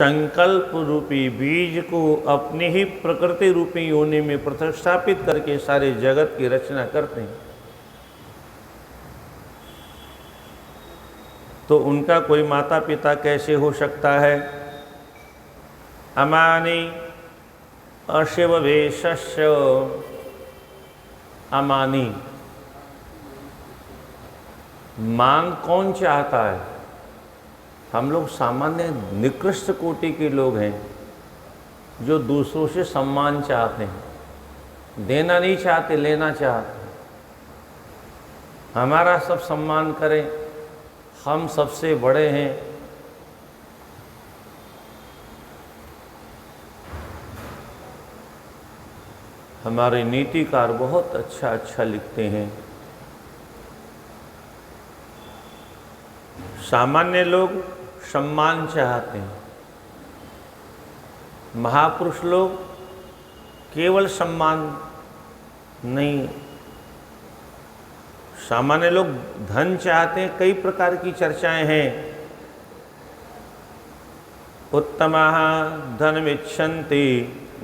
संकल्प रूपी बीज को अपनी ही प्रकृति रूपी योनि में प्रतिष्ठापित करके सारे जगत की रचना करते हैं, तो उनका कोई माता पिता कैसे हो सकता है? अमानी अशिववेशस्य अमानी। मान कौन चाहता है? हम लोग सामान्य निकृष्ट कोटि के लोग हैं जो दूसरों से सम्मान चाहते हैं, देना नहीं चाहते, लेना चाहते हैं। हमारा सब सम्मान करें, हम सबसे बड़े हैं। हमारे नीतिकार बहुत अच्छा लिखते हैं। सामान्य लोग सम्मान चाहते हैं, महापुरुष लोग केवल सम्मान नहीं, सामान्य लोग धन चाहते हैं। कई प्रकार की चर्चाएं हैं। उत्तमाः धनमिच्छन्ति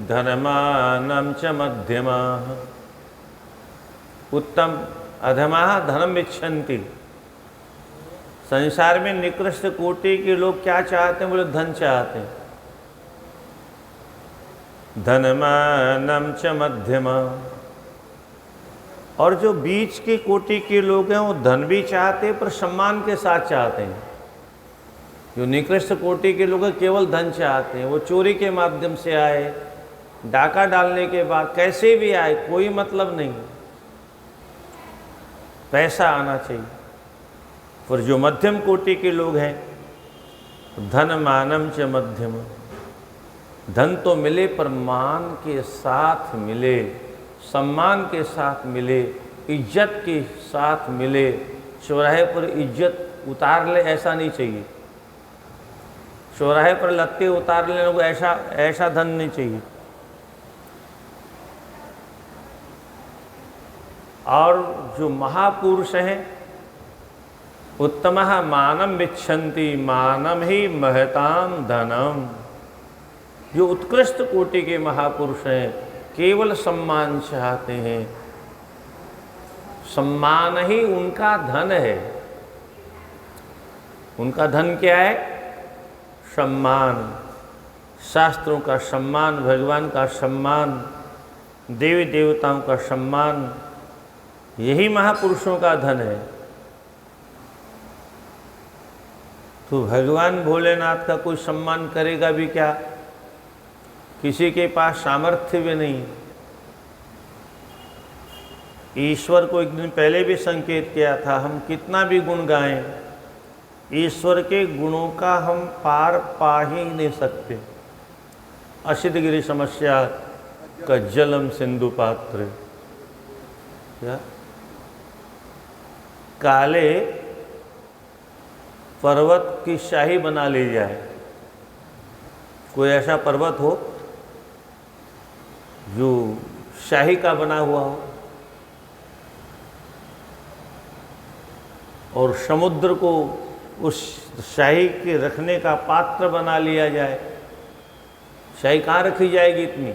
धनमानं च मध्यमाः। उत्तम अधमाः धनमिच्छन्ति। संसार में निकृष्ट कोटि के लोग क्या चाहते हैं? बोले धन चाहते हैं। धनमानं च मध्यमा। और जो बीच के कोटि के लोग हैं वो धन भी चाहते हैं पर सम्मान के साथ चाहते हैं। जो निकृष्ट कोटि के लोग हैं केवल धन चाहते हैं। वो चोरी के माध्यम से आए, डाका डालने के बाद कैसे भी आए, कोई मतलब नहीं, पैसा आना चाहिए। और जो मध्यम कोटि के लोग हैं, धन मानम च मध्यम, धन तो मिले पर मान के साथ मिले, सम्मान के साथ मिले, इज्जत के साथ मिले। चौराहे पर इज्जत उतार ले ऐसा नहीं चाहिए, चौराहे पर लत्ते उतार लेने को ऐसा धन नहीं चाहिए। और जो महापुरुष हैं, उत्तमः मानम विच्छन्ति मानम ही महताम धनम। जो उत्कृष्ट कोटि के महापुरुष हैं केवल सम्मान चाहते हैं, सम्मान ही उनका धन है। उनका धन क्या है? सम्मान, शास्त्रों का सम्मान, भगवान का सम्मान, देवी देवताओं का सम्मान, यही महापुरुषों का धन है। तो भगवान भोलेनाथ का कोई सम्मान करेगा भी क्या? किसी के पास सामर्थ्य भी नहीं। ईश्वर को एक दिन पहले भी संकेत किया था, हम कितना भी गुण गाएं, ईश्वर के गुणों का हम पार पा ही नहीं सकते। असिद्धगिरी समस्या का जलम सिंधु पात्र। क्या? काले पर्वत की शाही बना ली जाए। कोई ऐसा पर्वत हो जो शाही का बना हुआ हो, और समुद्र को उस शाही के रखने का पात्र बना लिया जाए। शाही कहाँ रखी जाएगी इतनी?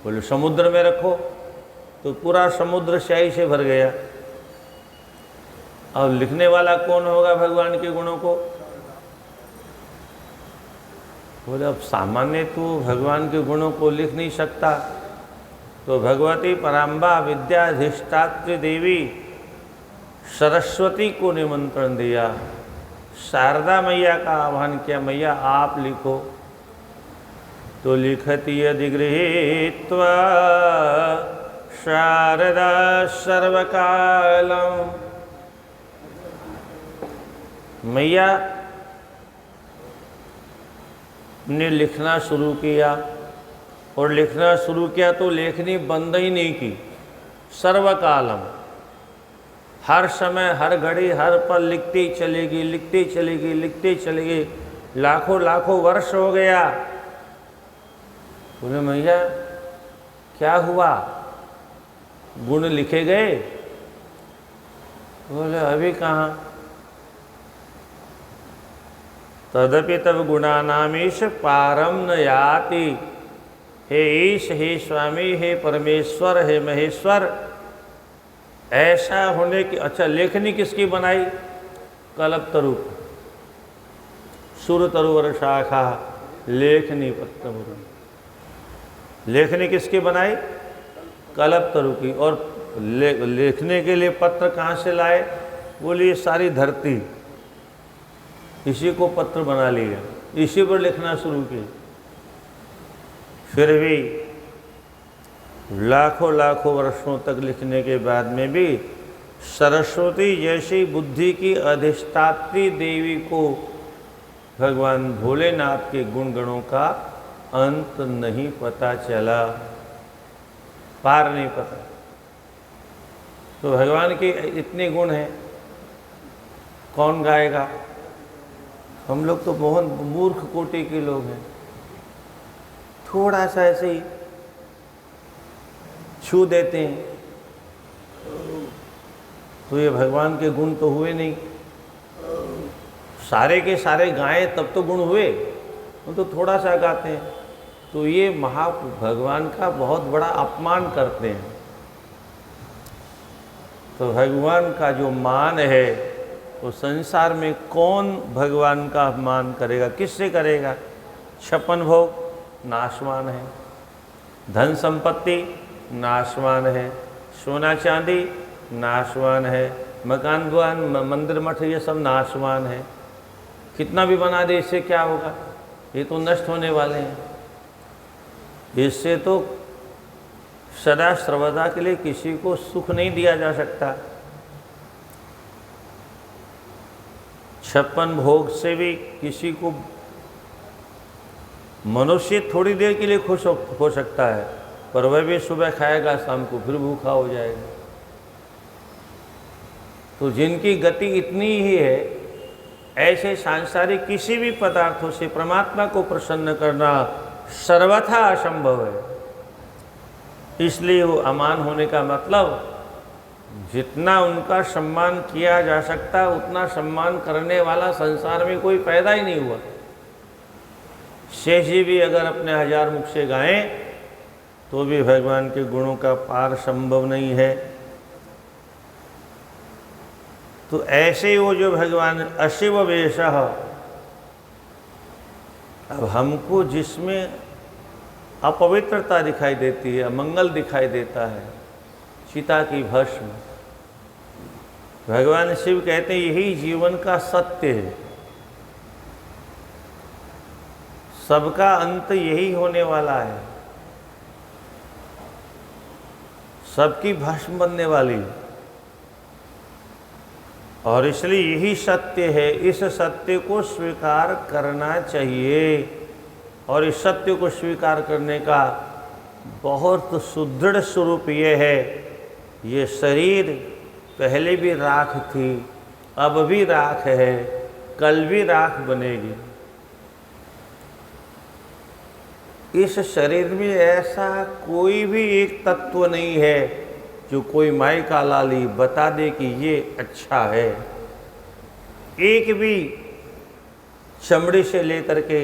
बोले समुद्र में रखो, तो पूरा समुद्र शाही से भर गया। और लिखने वाला कौन होगा भगवान के गुणों को? बोले अब सामान्य तो भगवान के गुणों को लिख नहीं सकता, तो भगवती पराम्बा विद्याधिष्ठात्री देवी सरस्वती को निमंत्रण दिया, शारदा मैया का आह्वान किया, मैया आप लिखो। तो लिखती यदि गृहीत्वा शारदा सर्वकालम। मैया ने लिखना शुरू किया, और लिखना शुरू किया तो लेखनी बंद ही नहीं की। सर्वकालम, हर समय, हर घड़ी, हर पल लिखती चलेगी, लिखती चलेगी, लिखती चलेगी। लाखों लाखों वर्ष हो गया। बोले मैया क्या हुआ, गुण लिखे गए? बोले अभी कहाँ, तदपि तव गुणानामीश पारम न याति। हे ईश, हे स्वामी, हे परमेश्वर, हे महेश्वर, ऐसा होने की। अच्छा, लेखनी किसकी बनाई? कल्पतरु, सुर तरुवर शाखा लेखनी पत्र। लेखनी किसकी बनाई? कल्पतरु की। और लिखने के लिए पत्र कहाँ से लाए? बोलिए सारी धरती, इसी को पत्र बना लिया, इसी पर लिखना शुरू किया। फिर भी लाखों लाखों वर्षों तक लिखने के बाद में भी सरस्वती जैसी बुद्धि की अधिष्ठात्री देवी को भगवान भोलेनाथ के गुण गणों का अंत नहीं पता चला, पार नहीं पता। तो भगवान के इतने गुण हैं, कौन गाएगा? हम लोग तो बहुत मूर्ख कोटि के लोग हैं, थोड़ा सा ऐसे ही छू देते हैं तो ये भगवान के गुण तो हुए नहीं। सारे के सारे गाएं तब तो गुण हुए, वो तो थोड़ा सा गाते हैं, तो ये भगवान का बहुत बड़ा अपमान करते हैं। तो भगवान का जो मान है वो संसार में कौन भगवान का अपमान करेगा? किससे करेगा? 56 भोग नाशवान है, धन संपत्ति नाशवान है, सोना चांदी नाशवान है, मकान दुकान मंदिर मठ ये सब नाशवान है। कितना भी बना दे इससे क्या होगा? ये तो नष्ट होने वाले हैं। इससे तो सदा सर्वदा के लिए किसी को सुख नहीं दिया जा सकता। 56 भोग से भी किसी को मनुष्य थोड़ी देर के लिए खुश हो सकता है, पर वह भी सुबह खाएगा, शाम को फिर भूखा हो जाएगा। तो जिनकी गति इतनी ही है, ऐसे सांसारिक किसी भी पदार्थों से परमात्मा को प्रसन्न करना सर्वथा असंभव है। इसलिए वो अमान होने का मतलब जितना उनका सम्मान किया जा सकता उतना सम्मान करने वाला संसार में कोई पैदा ही नहीं हुआ। शेष जी भी अगर अपने 1000 मुख से गाएं तो भी भगवान के गुणों का पार संभव नहीं है। तो ऐसे वो जो भगवान अशिव वेशः, अब हमको जिसमें अपवित्रता दिखाई देती है, अमंगल दिखाई देता है, चिता की भस्म, भगवान शिव कहते हैं यही जीवन का सत्य है, सबका अंत यही होने वाला है, सबकी भस्म बनने वाली, और इसलिए यही सत्य है। इस सत्य को स्वीकार करना चाहिए, और इस सत्य को स्वीकार करने का बहुत सुदृढ़ स्वरूप ये है, ये शरीर पहले भी राख थी, अब भी राख है, कल भी राख बनेगी। इस शरीर में ऐसा कोई भी एक तत्व नहीं है जो कोई माई का लाली बता दे कि ये अच्छा है। एक भी चमड़ी से लेकर के,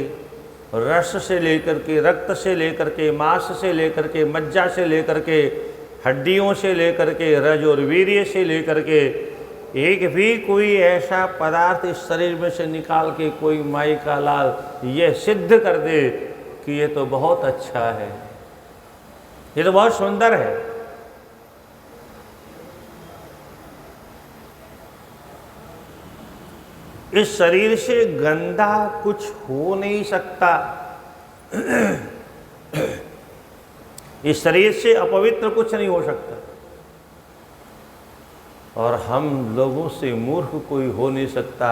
रस से लेकर के, रक्त से लेकर के, मांस से लेकर के, मज्जा से लेकर के, हड्डियों से लेकर के, रज और वीर्य से लेकर के, एक भी कोई ऐसा पदार्थ इस शरीर में से निकाल के कोई माई का लाल ये सिद्ध कर दे कि ये तो बहुत अच्छा है, ये तो बहुत सुंदर है। इस शरीर से गंदा कुछ हो नहीं सकता, इस शरीर से अपवित्र कुछ नहीं हो सकता, और हम लोगों से मूर्ख कोई हो नहीं सकता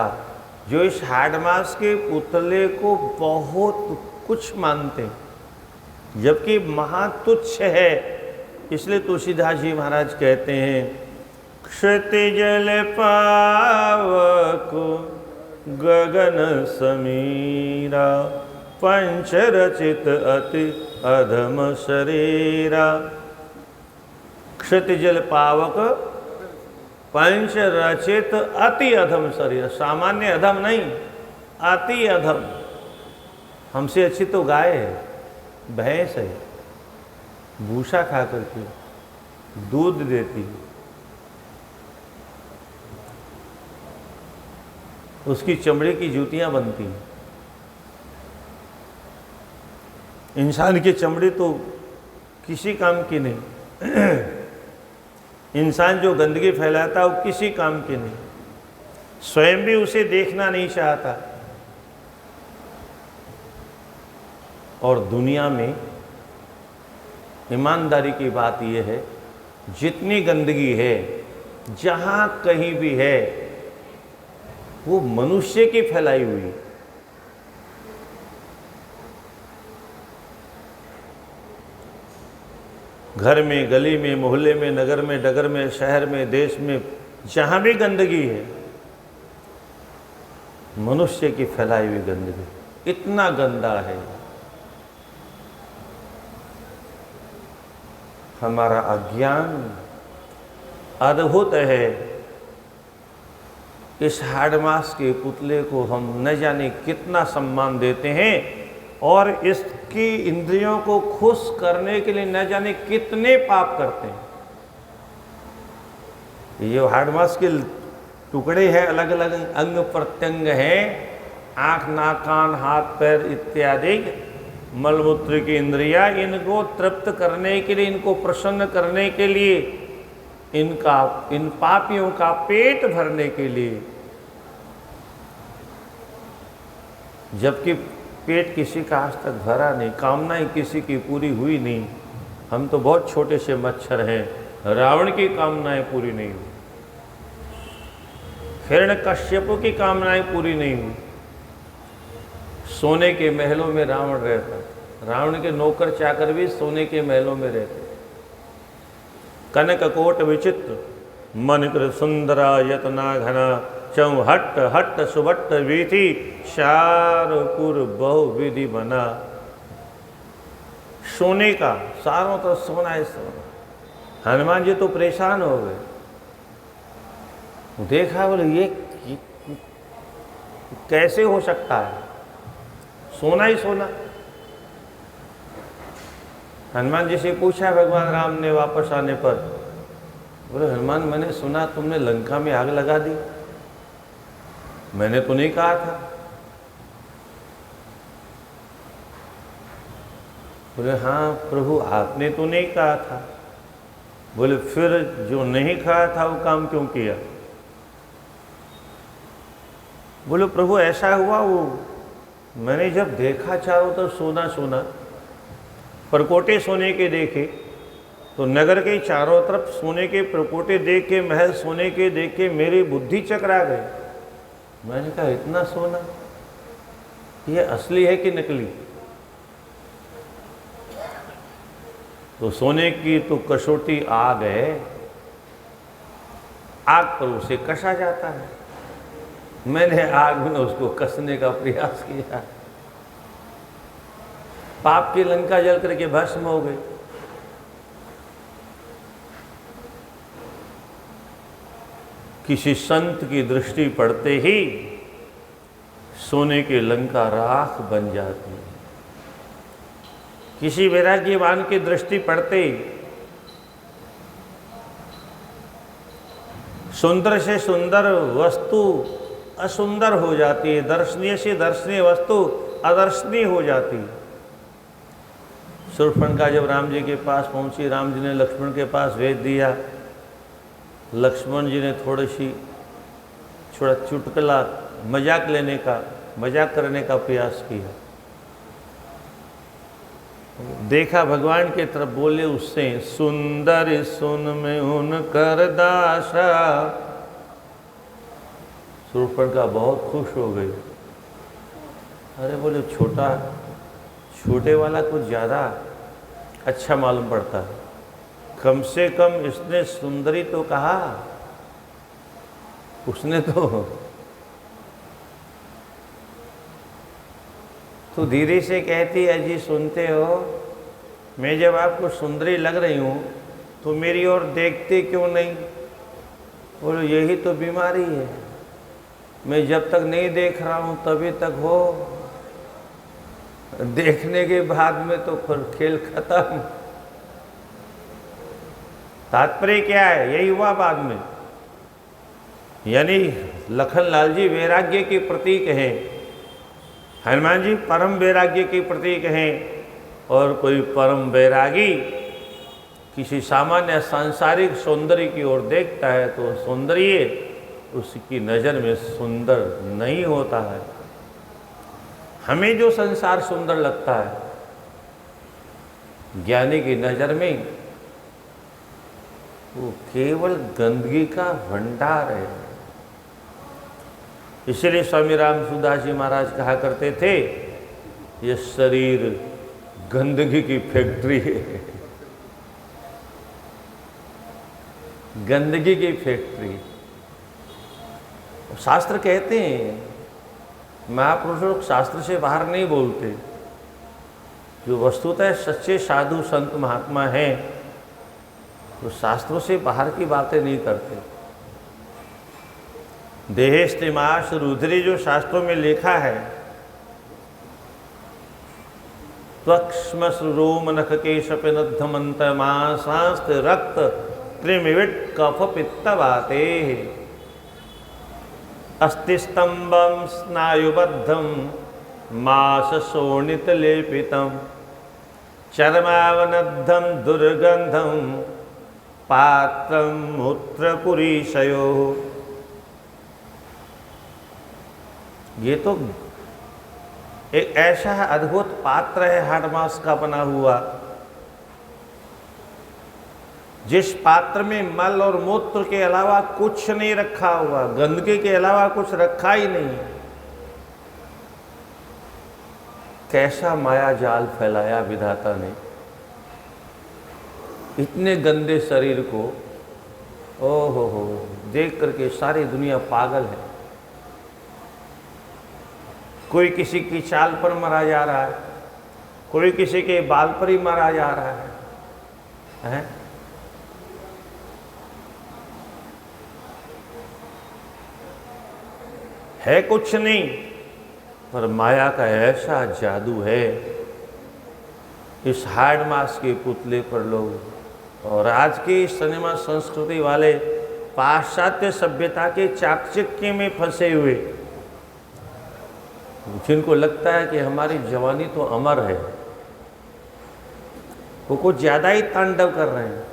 जो इस हाड़ मांस के पुतले को बहुत कुछ मानते हैं, जबकि महातुच्छ है। इसलिए तुलसीदास जी महाराज कहते हैं, क्षतिजल पावक गगन समीरा, पंच रचित अति अधम शरीरा। क्षतिजल पावक पंच रचित अति अधम शरीर, सामान्य अधम नहीं, अति अधम। हमसे अच्छी तो गाय है, भैंस है, भूसा खा करके दूध देती है, उसकी चमड़े की जूतियां बनती हैं। इंसान की चमड़ी तो किसी काम की नहीं। इंसान जो गंदगी फैलाता है वो किसी काम की नहीं, स्वयं भी उसे देखना नहीं चाहता। और दुनिया में ईमानदारी की बात यह है, जितनी गंदगी है जहां कहीं भी है, वो मनुष्य की फैलाई हुई। घर में, गली में, मोहल्ले में, नगर में, डगर में, शहर में, देश में, जहां भी गंदगी है, मनुष्य की फैलाई हुई गंदगी। इतना गंदा है। हमारा अज्ञान अद्भुत है। इस हाडमास के पुतले को हम न जाने कितना सम्मान देते हैं और इसकी इंद्रियों को खुश करने के लिए न जाने कितने पाप करते हैं। ये हाडमास के टुकड़े हैं, अलग अलग अंग प्रत्यंग हैं, आँख, नाक, कान, हाथ, पैर इत्यादि मलमूत्र की इंद्रियां। इनको तृप्त करने के लिए, इनको प्रसन्न करने के लिए, इन पापियों का पेट भरने के लिए, जबकि पेट किसी का आज तक भरा नहीं, कामनाएं किसी की पूरी हुई नहीं। हम तो बहुत छोटे से मच्छर हैं, रावण की कामनाएं पूरी नहीं हुई, हिरण्यकश्यप की कामनाएं पूरी नहीं हुई। सोने के महलों में रावण रहता, रावण के नौकर चाकर भी सोने के महलों में रहते। कनक कोट विचित्र मणिकृत सुंदरा यतना घना चौ हट्ट हट्ट सुभट्ट वीथी शारपुर बहु विधि बना। सोने का चारों तरफ सोना है, सोना। हनुमान जी तो परेशान हो गए, देखा बोले ये कैसे हो सकता है, सोना ही सोना। हनुमान जी से पूछा भगवान राम ने वापस आने पर, बोले हनुमान मैंने सुना तुमने लंका में आग लगा दी, मैंने तो नहीं कहा था। बोले हाँ प्रभु आपने तो नहीं कहा था। बोले फिर जो नहीं कहा था वो काम क्यों किया? बोले प्रभु ऐसा हुआ, वो मैंने जब देखा चारों तरफ सोना सोना, परकोटे सोने के देखे, तो नगर के चारों तरफ सोने के परकोटे देख के, महल सोने के देख के मेरी बुद्धि चकरा गई। मैंने कहा इतना सोना, ये असली है कि नकली? तो सोने की तो कसौटी आग है, आग पर उसे कसा जाता है। मैंने आग में उसको कसने का प्रयास किया, पाप की लंका जल करके भस्म हो गई। किसी संत की दृष्टि पड़ते ही सोने की लंका राख बन जाती है। किसी वैराग्यवान की दृष्टि पड़ते सुंदर से सुंदर वस्तु असुंदर हो जाती है, दर्शनीय से दर्शनीय वस्तु अदर्शनीय हो जाती है। शूर्पणखा जब राम जी के पास पहुंची, राम जी ने लक्ष्मण के पास भेज दिया। लक्ष्मण जी ने थोड़ा चुटकुला मजाक करने का प्रयास किया। देखा भगवान के तरफ, बोले उससे सुंदर सुन में उन कर दासा। शूर्पणखा बहुत खुश हो गई। अरे बोले छोटे वाला कुछ ज़्यादा अच्छा मालूम पड़ता है, कम से कम इसने सुंदरी तो कहा, उसने तो धीरे से कहती है जी सुनते हो, मैं जब आपको सुंदरी लग रही हूँ तो मेरी ओर देखते क्यों नहीं? बोलो यही तो बीमारी है, मैं जब तक नहीं देख रहा हूं तभी तक हो, देखने के बाद में तो फिर खेल खत्म। तात्पर्य क्या है? यही हुआ बाद में। यानी लखनलाल जी वैराग्य के प्रतीक हैं, हनुमान जी परम वैराग्य के प्रतीक हैं, और कोई परम वैरागी किसी सामान्य सांसारिक सौंदर्य की ओर देखता है तो सौंदर्य उसकी नज़र में सुंदर नहीं होता है। हमें जो संसार सुंदर लगता है, ज्ञानी की नज़र में वो केवल गंदगी का भंडार है। इसलिए स्वामी राम सुदास जी महाराज कहा करते थे, ये शरीर गंदगी की फैक्ट्री है, गंदगी की फैक्ट्री। शास्त्र कहते हैं, महापुरुष लोग शास्त्र से बाहर नहीं बोलते। जो वस्तुतः सच्चे साधु संत महात्मा हैं, तो शास्त्रों से बाहर की बातें नहीं करते। देहेस्तिमाश रुद्री जो शास्त्रों में लिखा है, त्वक्ष्मश्रु रोम नख केश पिनद्ध मंत मांसास्त रक्त त्रिमिविट कफ पित्त बाते अस्थिस्तंभम स्नायुबद्धम मास शोणित लेपितम चर्मावनद्धम दुर्गंधम पात्रम मूत्रपुरीशयो। ये तो एक ऐसा अद्भुत पात्र है हाड़ मांस का बना हुआ, जिस पात्र में मल और मूत्र के अलावा कुछ नहीं रखा हुआ, गंदगी के अलावा कुछ रखा ही नहीं। कैसा माया जाल फैलाया विधाता ने इतने गंदे शरीर को। ओ हो, देख करके सारी दुनिया पागल है। कोई किसी की चाल पर मारा जा रहा है, कोई किसी के बाल पर ही मारा जा रहा है? है कुछ नहीं, पर माया का ऐसा जादू है इस हाड़ मास के पुतले पर लोग। और आज की सिनेमा संस्कृति वाले पाश्चात्य सभ्यता के चाकचक्य में फंसे हुए, जिनको लगता है कि हमारी जवानी तो अमर है, वो कुछ ज़्यादा ही तांडव कर रहे हैं।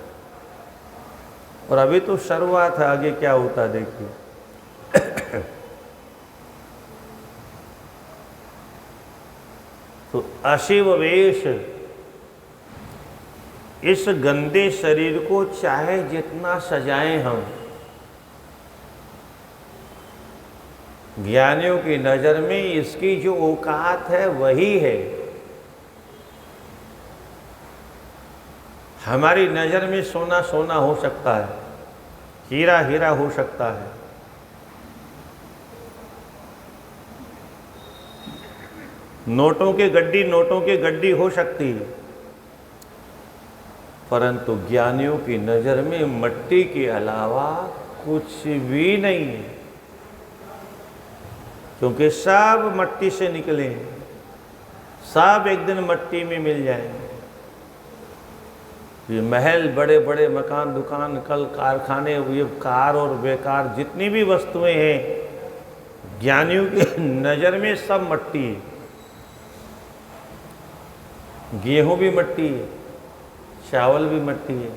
और अभी तो शुरुआत है, आगे क्या होता देखिए। तो अशिव वेश इस गंदे शरीर को चाहे जितना सजाएं हम, ज्ञानियों की नज़र में इसकी जो औकात है वही है। हमारी नज़र में सोना सोना हो सकता है, हीरा हीरा हो सकता है, नोटों की गड्डी हो सकती है, परंतु ज्ञानियों की नज़र में मट्टी के अलावा कुछ भी नहीं है। क्योंकि सब मट्टी से निकले, सब एक दिन मट्टी में मिल जाएंगे। ये महल, बड़े बड़े मकान, दुकान, कल कारखाने, ये कार और बेकार जितनी भी वस्तुएं हैं, ज्ञानियों की नज़र में सब मट्टी है। गेहूं भी मट्टी है, चावल भी मट्टी है,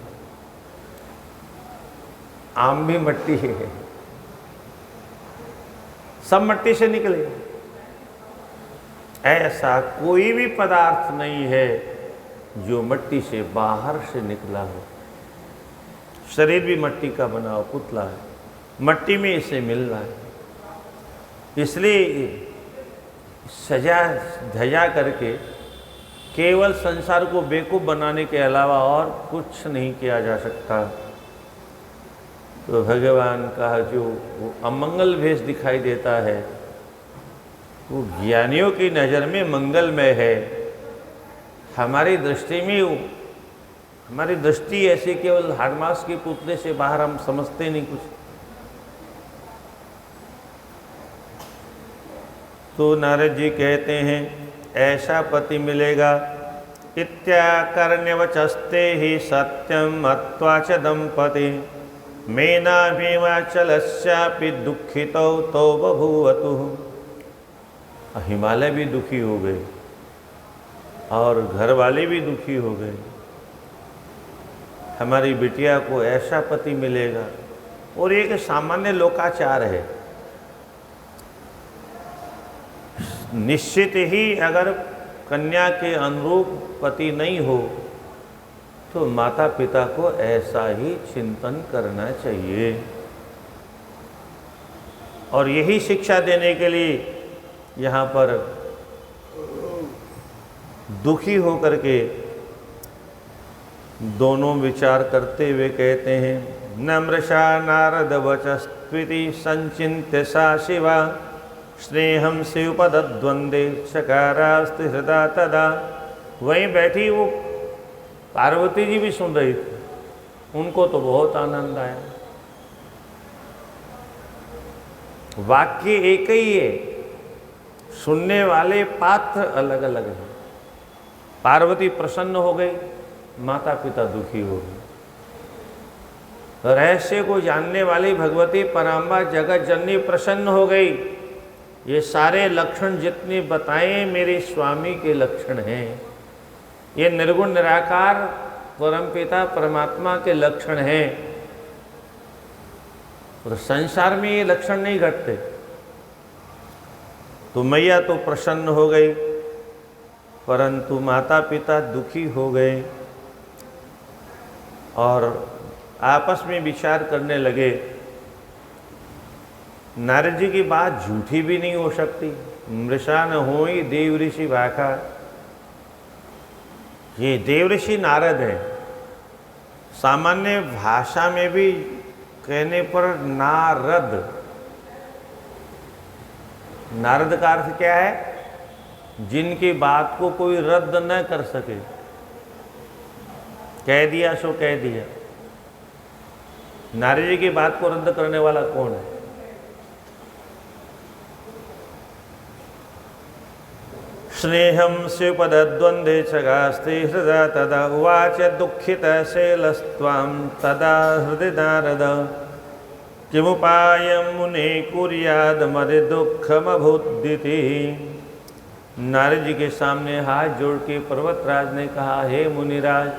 आम भी मट्टी है, सब मट्टी से निकले। ऐसा कोई भी पदार्थ नहीं है जो मट्टी से बाहर से निकला हो। शरीर भी मट्टी का बना हो, पुतला है, मट्टी में इसे मिल रहा है। इसलिए सजा धजा करके केवल संसार को बेवकूफ़ बनाने के अलावा और कुछ नहीं किया जा सकता। तो भगवान का जो वो अमंगल भेष दिखाई देता है, वो ज्ञानियों की नज़र में मंगलमय है। हमारी दृष्टि में हमारी दृष्टि ऐसी केवल हाड़ मास के पुतले से बाहर हम समझते नहीं कुछ। तो नारद जी कहते हैं ऐसा पति मिलेगा। इत्याकर्ण्यवचस्ते ही सत्यम मत्वा च दंपति मेनाभिमाचलस्यापि दुखितो तो बभूवतु। हिमालय भी दुखी हो गए और घर वाले भी दुखी हो गए। हमारी बिटिया को ऐसा पति मिलेगा। और एक सामान्य लोकाचार है, निश्चित ही अगर कन्या के अनुरूप पति नहीं हो तो माता पिता को ऐसा ही चिंतन करना चाहिए। और यही शिक्षा देने के लिए यहाँ पर दुखी होकर के दोनों विचार करते हुए कहते हैं नम्रशा नारद वचस्त्विति संचिन्त्य सा शिवा स्नेहम शिवपद्वंदे चकारास्ति हृदा तदा। वहीं बैठी वो पार्वती जी भी सुन रही थी, उनको तो बहुत आनंद आया। वाक्य एक ही है, सुनने वाले पात्र अलग अलग हैं। पार्वती प्रसन्न हो गई, माता पिता दुखी हो गए। रहस्य को जानने वाली भगवती पराम्बा जगत जननी प्रसन्न हो गई। ये सारे लक्षण जितने बताए मेरे स्वामी के लक्षण हैं, ये निर्गुण निराकार परमपिता परमात्मा के लक्षण हैं। और संसार में ये लक्षण नहीं घटते। तो मैया तो प्रसन्न हो गई, परंतु माता पिता दुखी हो गए और आपस में विचार करने लगे। नारद जी की बात झूठी भी नहीं हो सकती। मृषा न होई देव ऋषि भाखा। ये देव ऋषि नारद है। सामान्य भाषा में भी कहने पर नारद, नारद का अर्थ क्या है? जिनकी बात को कोई रद्द न कर सके। कह दिया सो कह दिया। नारद जी की बात को रद्द करने वाला कौन है? स्नेहम शिवपद्वंदे चगास्ते हृदा तदा उवाच दुखित शैलस्त्वां तदा हृदय नारद किमुपायं मुने कुर्याद मदे दुःखमभुद्दिति। नारद जी के सामने हाथ जोड़ के पर्वतराज ने कहा, हे मुनिराज,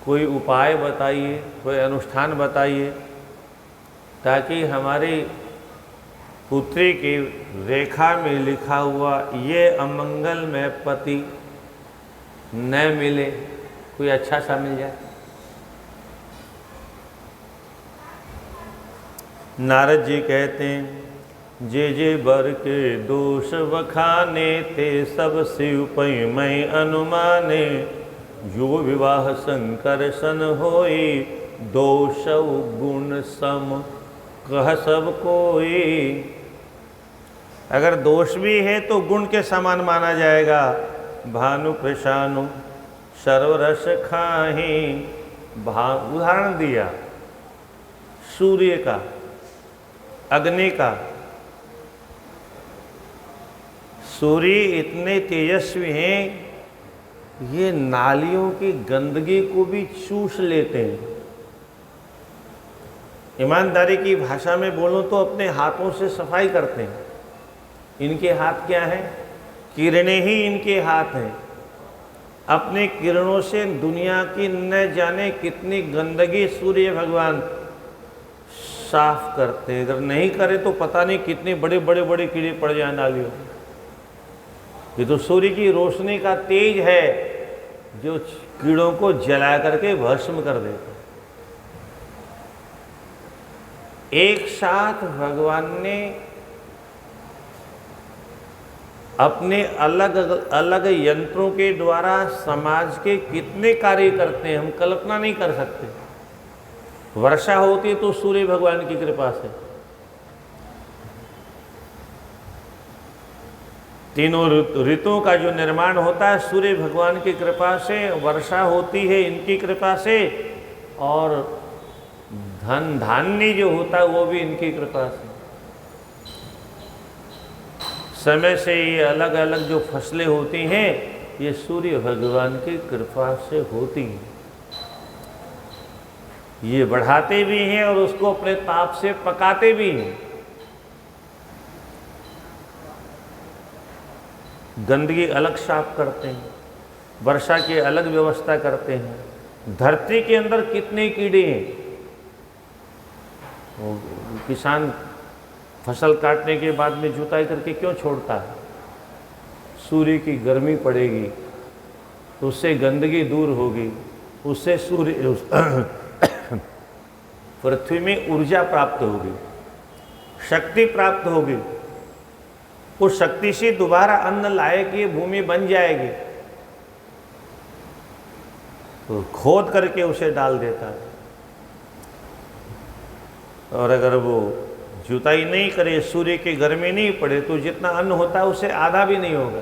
कोई उपाय बताइए, कोई अनुष्ठान बताइए ताकि हमारी पुत्री की रेखा में लिखा हुआ ये अमंगलमय पति न मिले, कोई अच्छा सा मिल जाए। नारद जी कहते हैं, जे बर के दोष बखाने थे सब शिव पै मैं अनुमाने। जो विवाह संकर्षण होई दोष गुण सम कह सब कोई। अगर दोष भी है तो गुण के समान माना जाएगा। भानु प्रशानु सर्वरस खाही। उदाहरण दिया सूर्य का, अग्नि का। सूर्य इतने तेजस्वी हैं, ये नालियों की गंदगी को भी चूस लेते हैं। ईमानदारी की भाषा में बोलूं तो अपने हाथों से सफाई करते हैं। इनके हाथ क्या हैं? किरणें ही इनके हाथ हैं। अपने किरणों से दुनिया की न जाने कितनी गंदगी सूर्य भगवान साफ करते हैं। अगर नहीं करे तो पता नहीं कितने बड़े बड़े कीड़े पड़ जाए नालियों। ये तो सूर्य की रोशनी का तेज है जो कीड़ों को जला करके भस्म कर देता। एक साथ भगवान ने अपने अलग अलग यंत्रों के द्वारा समाज के कितने कार्य करते हैं, हम कल्पना नहीं कर सकते। वर्षा होती तो सूर्य भगवान की कृपा से। तीनों ऋतुओं का जो निर्माण होता है सूर्य भगवान की कृपा से। वर्षा होती है इनकी कृपा से, और धन धान्य जो होता है वो भी इनकी कृपा से। समय से ये अलग अलग जो फसलें होती हैं ये सूर्य भगवान की कृपा से होती हैं। ये बढ़ाते भी हैं और उसको अपने ताप से पकाते भी हैं। गंदगी अलग साफ करते हैं, वर्षा की अलग व्यवस्था करते हैं। धरती के अंदर कितने कीड़े हैं। किसान फसल काटने के बाद में जुताई करके क्यों छोड़ता है? सूर्य की गर्मी पड़ेगी, उससे गंदगी दूर होगी, उससे सूर्य पृथ्वी में ऊर्जा प्राप्त होगी, शक्ति प्राप्त होगी। उस शक्ति से दोबारा अन्न लायक ये भूमि बन जाएगी। तो खोद करके उसे डाल देता है। और अगर वो जुताई नहीं करे, सूर्य की गर्मी नहीं पड़े, तो जितना अन्न होता है उससे आधा भी नहीं होगा।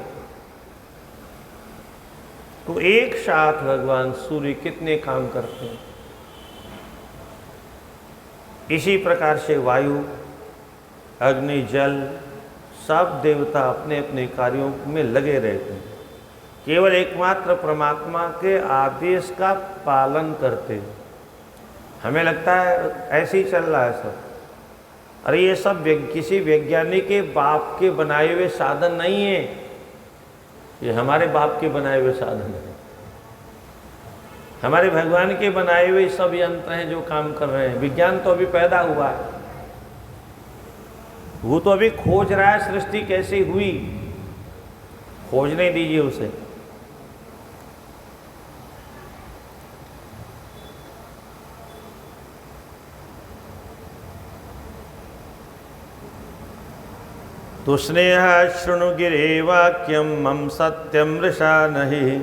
तो एक साथ भगवान सूर्य कितने काम करते हैं। इसी प्रकार से वायु, अग्नि, जल, सब देवता अपने अपने कार्यों में लगे रहते हैं। केवल एकमात्र परमात्मा के आदेश का पालन करते हैं। हमें लगता है ऐसे ही चल रहा है सब। अरे ये सब किसी वैज्ञानिक के बाप के बनाए हुए साधन नहीं है, ये हमारे बाप के बनाए हुए साधन हैं। हमारे भगवान के बनाए हुए सब यंत्र हैं जो काम कर रहे हैं। विज्ञान तो अभी पैदा हुआ है, वो तो अभी खोज रहा है सृष्टि कैसे हुई। खोजने दीजिए उसे। तो स्नेह शृणु गिरे वाक्यम मम सत्यम मृषा नहीं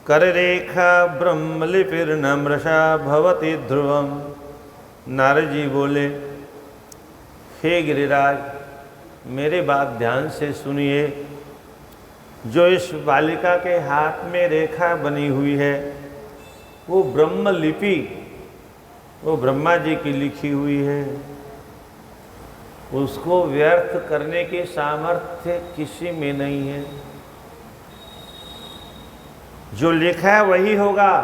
कर रेखा ब्रह्मलिपिर्न मृषा भवति ध्रुवम। नारद जी बोले, हे गिरिराज, मेरे बात ध्यान से सुनिए। जो इस बालिका के हाथ में रेखा बनी हुई है वो ब्रह्मलिपि, वो ब्रह्मा जी की लिखी हुई है। उसको व्यर्थ करने के सामर्थ्य किसी में नहीं है। जो लिखा है वही होगा।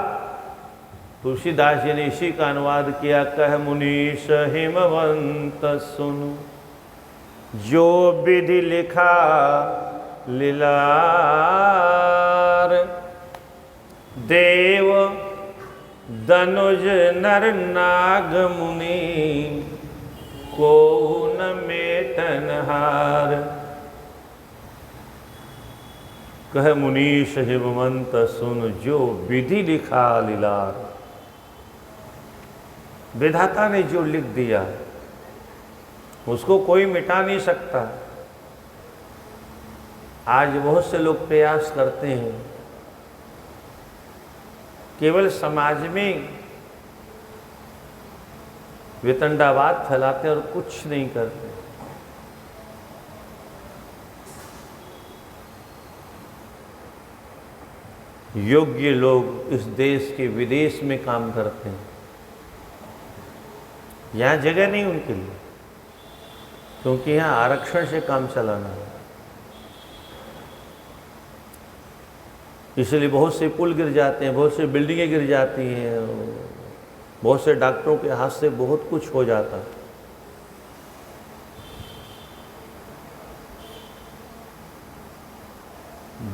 तुलसीदास जी ने इसी का अनुवाद किया, कह मुनीश हिमवंत सुनु, जो विधि लिखा लीलार। देव दनुज नर नाग मुनि, को न मेटनहार। कह मुनीश हिमवंत सुन, जो विधि लिखा लीलार। विधाता ने जो लिख दिया उसको कोई मिटा नहीं सकता। आज बहुत से लोग प्रयास करते हैं, केवल समाज में वितंडावाद फैलाते और कुछ नहीं करते। योग्य लोग इस देश के विदेश में काम करते हैं, यहाँ जगह नहीं उनके लिए, क्योंकि यहाँ आरक्षण से काम चलाना है। इसलिए बहुत से पुल गिर जाते हैं, बहुत से बिल्डिंगें गिर जाती हैं, बहुत से डॉक्टरों के हाथ से बहुत कुछ हो जाता है।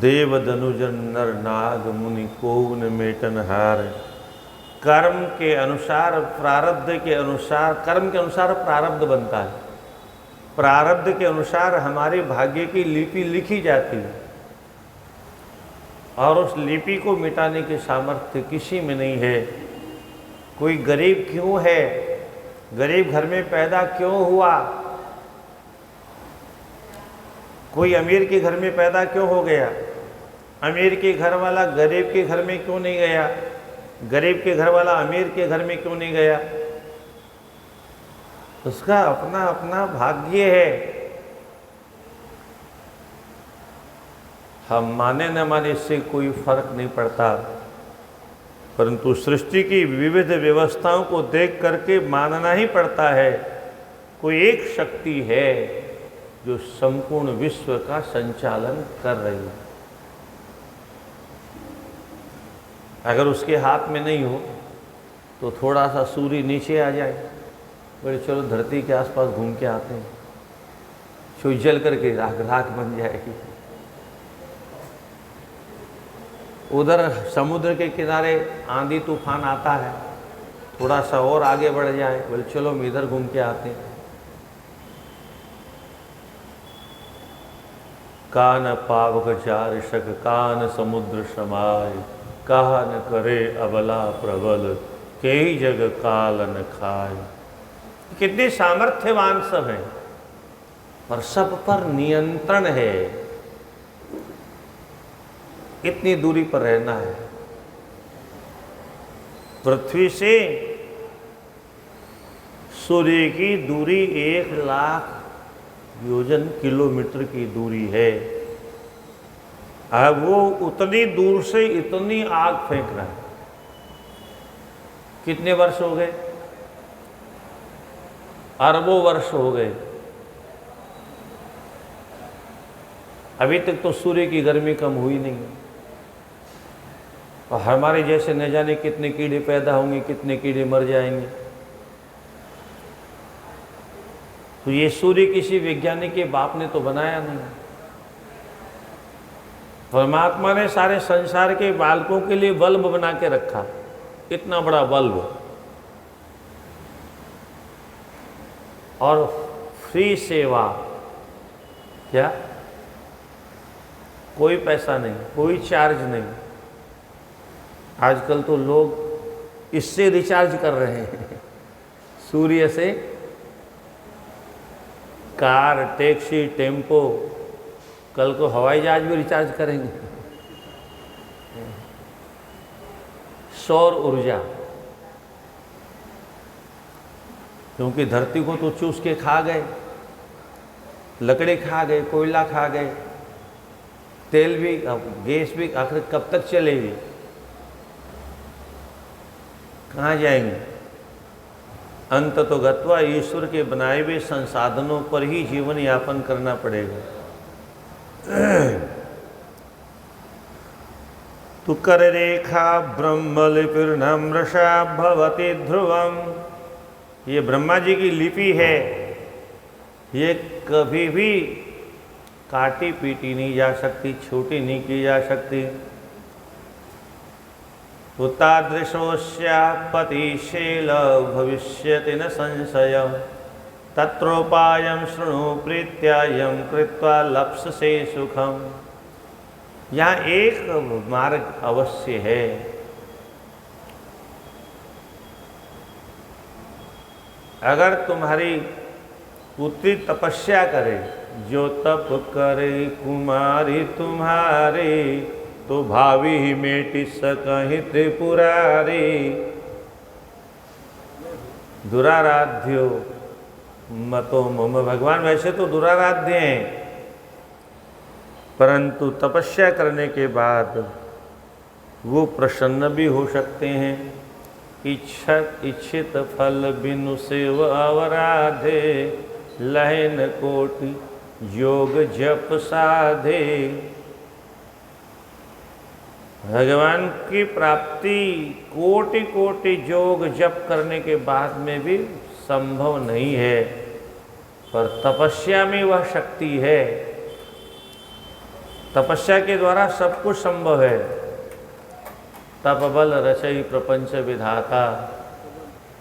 देव दनुज नर नाग मुनि, को न मेटनहार। कर्म के अनुसार, प्रारब्ध के अनुसार, कर्म के अनुसार प्रारब्ध बनता है। प्रारब्ध के अनुसार हमारे भाग्य की लिपि लिखी जाती है और उस लिपि को मिटाने के सामर्थ्य किसी में नहीं है। कोई गरीब क्यों है, गरीब घर में पैदा क्यों हुआ, कोई अमीर के घर में पैदा क्यों हो गया, अमीर के घर वाला गरीब के घर में क्यों नहीं गया, गरीब के घर वाला अमीर के घर में क्यों नहीं गया, उसका अपना अपना भाग्य है। हम माने न माने इससे कोई फर्क नहीं पड़ता, परंतु सृष्टि की विविध व्यवस्थाओं को देख करके मानना ही पड़ता है। कोई एक शक्ति है जो संपूर्ण विश्व का संचालन कर रही है। अगर उसके हाथ में नहीं हो तो थोड़ा सा सूर्य नीचे आ जाए, बोले चलो धरती के आसपास घूम के आते हैं, जो जल करके राख राख बन जाएगी। उधर समुद्र के किनारे आंधी तूफान आता है, थोड़ा सा और आगे बढ़ जाए, बोले चलो हम इधर घूम के आते हैं। कान पावक चारिशक कान समुद्र समाय, कहा न करे अबला प्रबल, कई जग काल न खाए। कितने सामर्थ्यवान सब हैं, पर सब पर नियंत्रण है। कितनी दूरी पर रहना है? पृथ्वी से सूर्य की दूरी 1,00,000 योजन किलोमीटर की दूरी है। अब वो उतनी दूर से इतनी आग फेंक रहा है। कितने वर्ष हो गए? अरबों वर्ष हो गए। अभी तक तो सूर्य की गर्मी कम हुई नहीं, और हमारे जैसे न जाने कितने कीड़े पैदा होंगे, कितने कीड़े मर जाएंगे। तो ये सूर्य किसी वैज्ञानिक के बाप ने तो बनाया नहीं। परमात्मा ने सारे संसार के बालकों के लिए बल्ब बना के रखा, इतना बड़ा बल्ब, और फ्री सेवा। क्या? कोई पैसा नहीं, कोई चार्ज नहीं। आजकल तो लोग इससे रिचार्ज कर रहे हैं, सूर्य से। कार, टैक्सी, टेम्पो, कल को हवाई जहाज भी रिचार्ज करेंगे। सौर ऊर्जा, क्योंकि धरती को तो चूस के खा गए, लकड़ी खा गए, कोयला खा गए, तेल भी, गैस भी, आखिर कब तक चलेगी? कहाँ जाएंगे? अंत तो गत्वा ईश्वर के बनाए हुए संसाधनों पर ही जीवन यापन करना पड़ेगा। तु कर रेखा ब्रह्म लिपिर्नम्रशा भवति ध्रुवम। ये ब्रह्मा जी की लिपि है, ये कभी भी काटी पीटी नहीं जा सकती, छोटी नहीं की जा सकती। तादृशोऽस्यापतिशील भविष्यति न संशय, तत्रोपायं शृणु प्रीत्यायं कृत्वा लप्स्यसे सुखम। यहाँ एक मार्ग अवश्य है। अगर तुम्हारी पुत्री तपस्या करे, जो तप करे कुमारी तुम्हारी, तो भावी ही मेटि सकहि त्रिपुरारी। दुराराध्यो मतो मम। भगवान वैसे तो दुराराध्य हैं, परंतु तपस्या करने के बाद वो प्रसन्न भी हो सकते हैं। इच्छित फल बिनु सेव अवराधे, लहे न कोटि योग जप साधे। भगवान की प्राप्ति कोटि कोटि योग जप करने के बाद में भी संभव नहीं है, पर तपस्या में वह शक्ति है। तपस्या के द्वारा सब कुछ संभव है। तप बल रचई प्रपंच विधाता।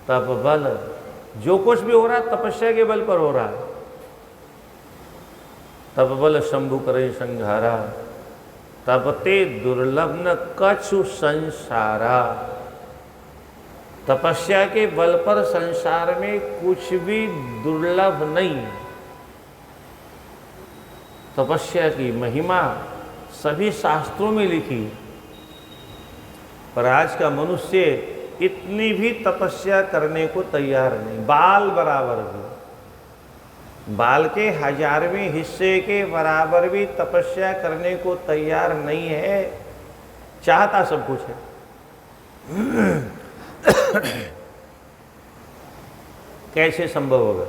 तप बल, जो कुछ भी हो रहा है तपस्या के बल पर हो रहा है। तप बल शंभु करई संघारा, तपते दुर्लभ न कछु संसारा। तपस्या के बल पर संसार में कुछ भी दुर्लभ नहीं। तपस्या की महिमा सभी शास्त्रों में लिखी, पर आज का मनुष्य इतनी भी तपस्या करने को तैयार नहीं। बाल बराबर भी, बाल के 1000वें हिस्से के बराबर भी तपस्या करने को तैयार नहीं है। चाहता सब कुछ है। कैसे संभव होगा?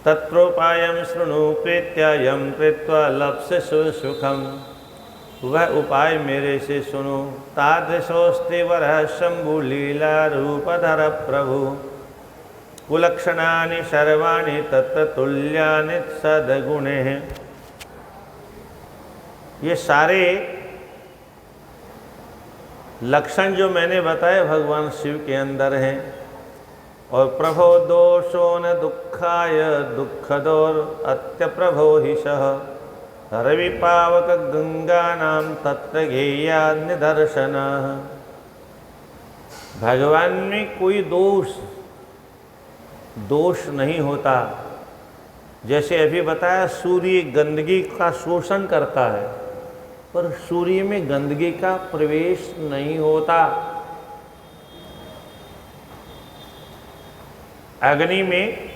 तत्रोपायं शृणु प्रीत्या यं कृत्वा लप्स्यसु सुखम। वह उपाय मेरे से सुनो। तादृशोऽस्ति वरः शंभु लीला रूपधर प्रभु। कुलक्षणानि सर्वाणि तत्र तुल्यानि सद्गुणे। ये सारे लक्षण जो मैंने बताए भगवान शिव के अंदर हैं। और प्रभो दोषो न दुखाय दुःखदोर अत्यप्रभो हि सः। रविपावक गंगा नाम तत्र गेया निदर्शनः। भगवान में कोई दोष नहीं होता। जैसे अभी बताया सूर्य गंदगी का शोषण करता है, पर सूर्य में गंदगी का प्रवेश नहीं होता। अग्नि में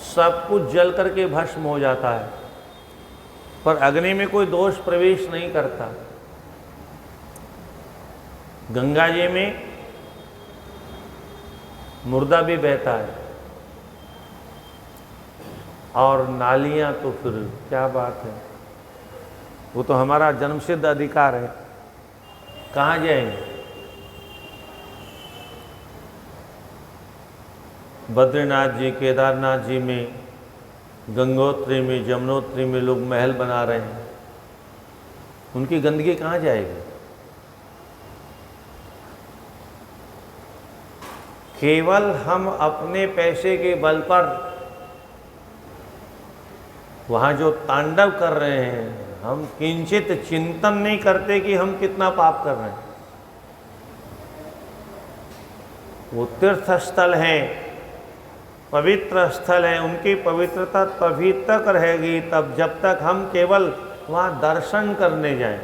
सब कुछ जल करके भस्म हो जाता है, पर अग्नि में कोई दोष प्रवेश नहीं करता। गंगा जी में मुर्दा भी बहता है, और नालियां तो फिर क्या बात है, वो तो हमारा जन्मसिद्ध अधिकार है। कहाँ जाएंगे? बद्रीनाथ जी, केदारनाथ जी में, गंगोत्री में, जमुनोत्री में लोग महल बना रहे हैं, उनकी गंदगी कहाँ जाएगी? केवल हम अपने पैसे के बल पर वहाँ जो तांडव कर रहे हैं, हम किंचित चिंतन नहीं करते कि हम कितना पाप कर रहे हैं। वो तीर्थ स्थल हैं, पवित्र स्थल हैं, उनकी पवित्रता तभी तक रहेगी तब जब तक हम केवल वहाँ दर्शन करने जाएं।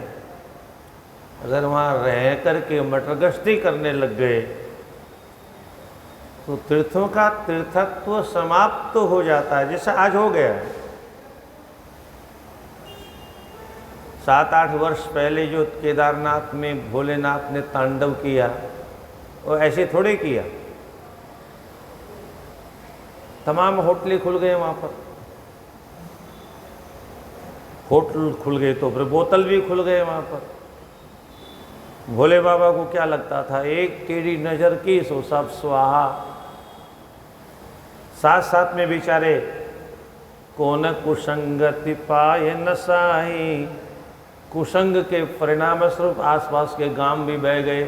अगर वहाँ रह करके मटरगश्ती करने लग गए तो तीर्थों का तीर्थत्व समाप्त तो हो जाता है, जैसा आज हो गया है। 7-8 वर्ष पहले जो केदारनाथ में भोलेनाथ ने तांडव किया, वो ऐसे थोड़े किया। तमाम होटलें खुल गए वहाँ पर, होटल खुल गए तो फिर बोतल भी खुल गए वहाँ पर। भोले बाबा को क्या लगता था, एक टेढ़ी नज़र की सो सब स्वाहा। साथ साथ में बेचारे कौन कुसंगति पाए नसाई, कुसंग के परिणाम स्वरूप आसपास के गांव भी बह गए।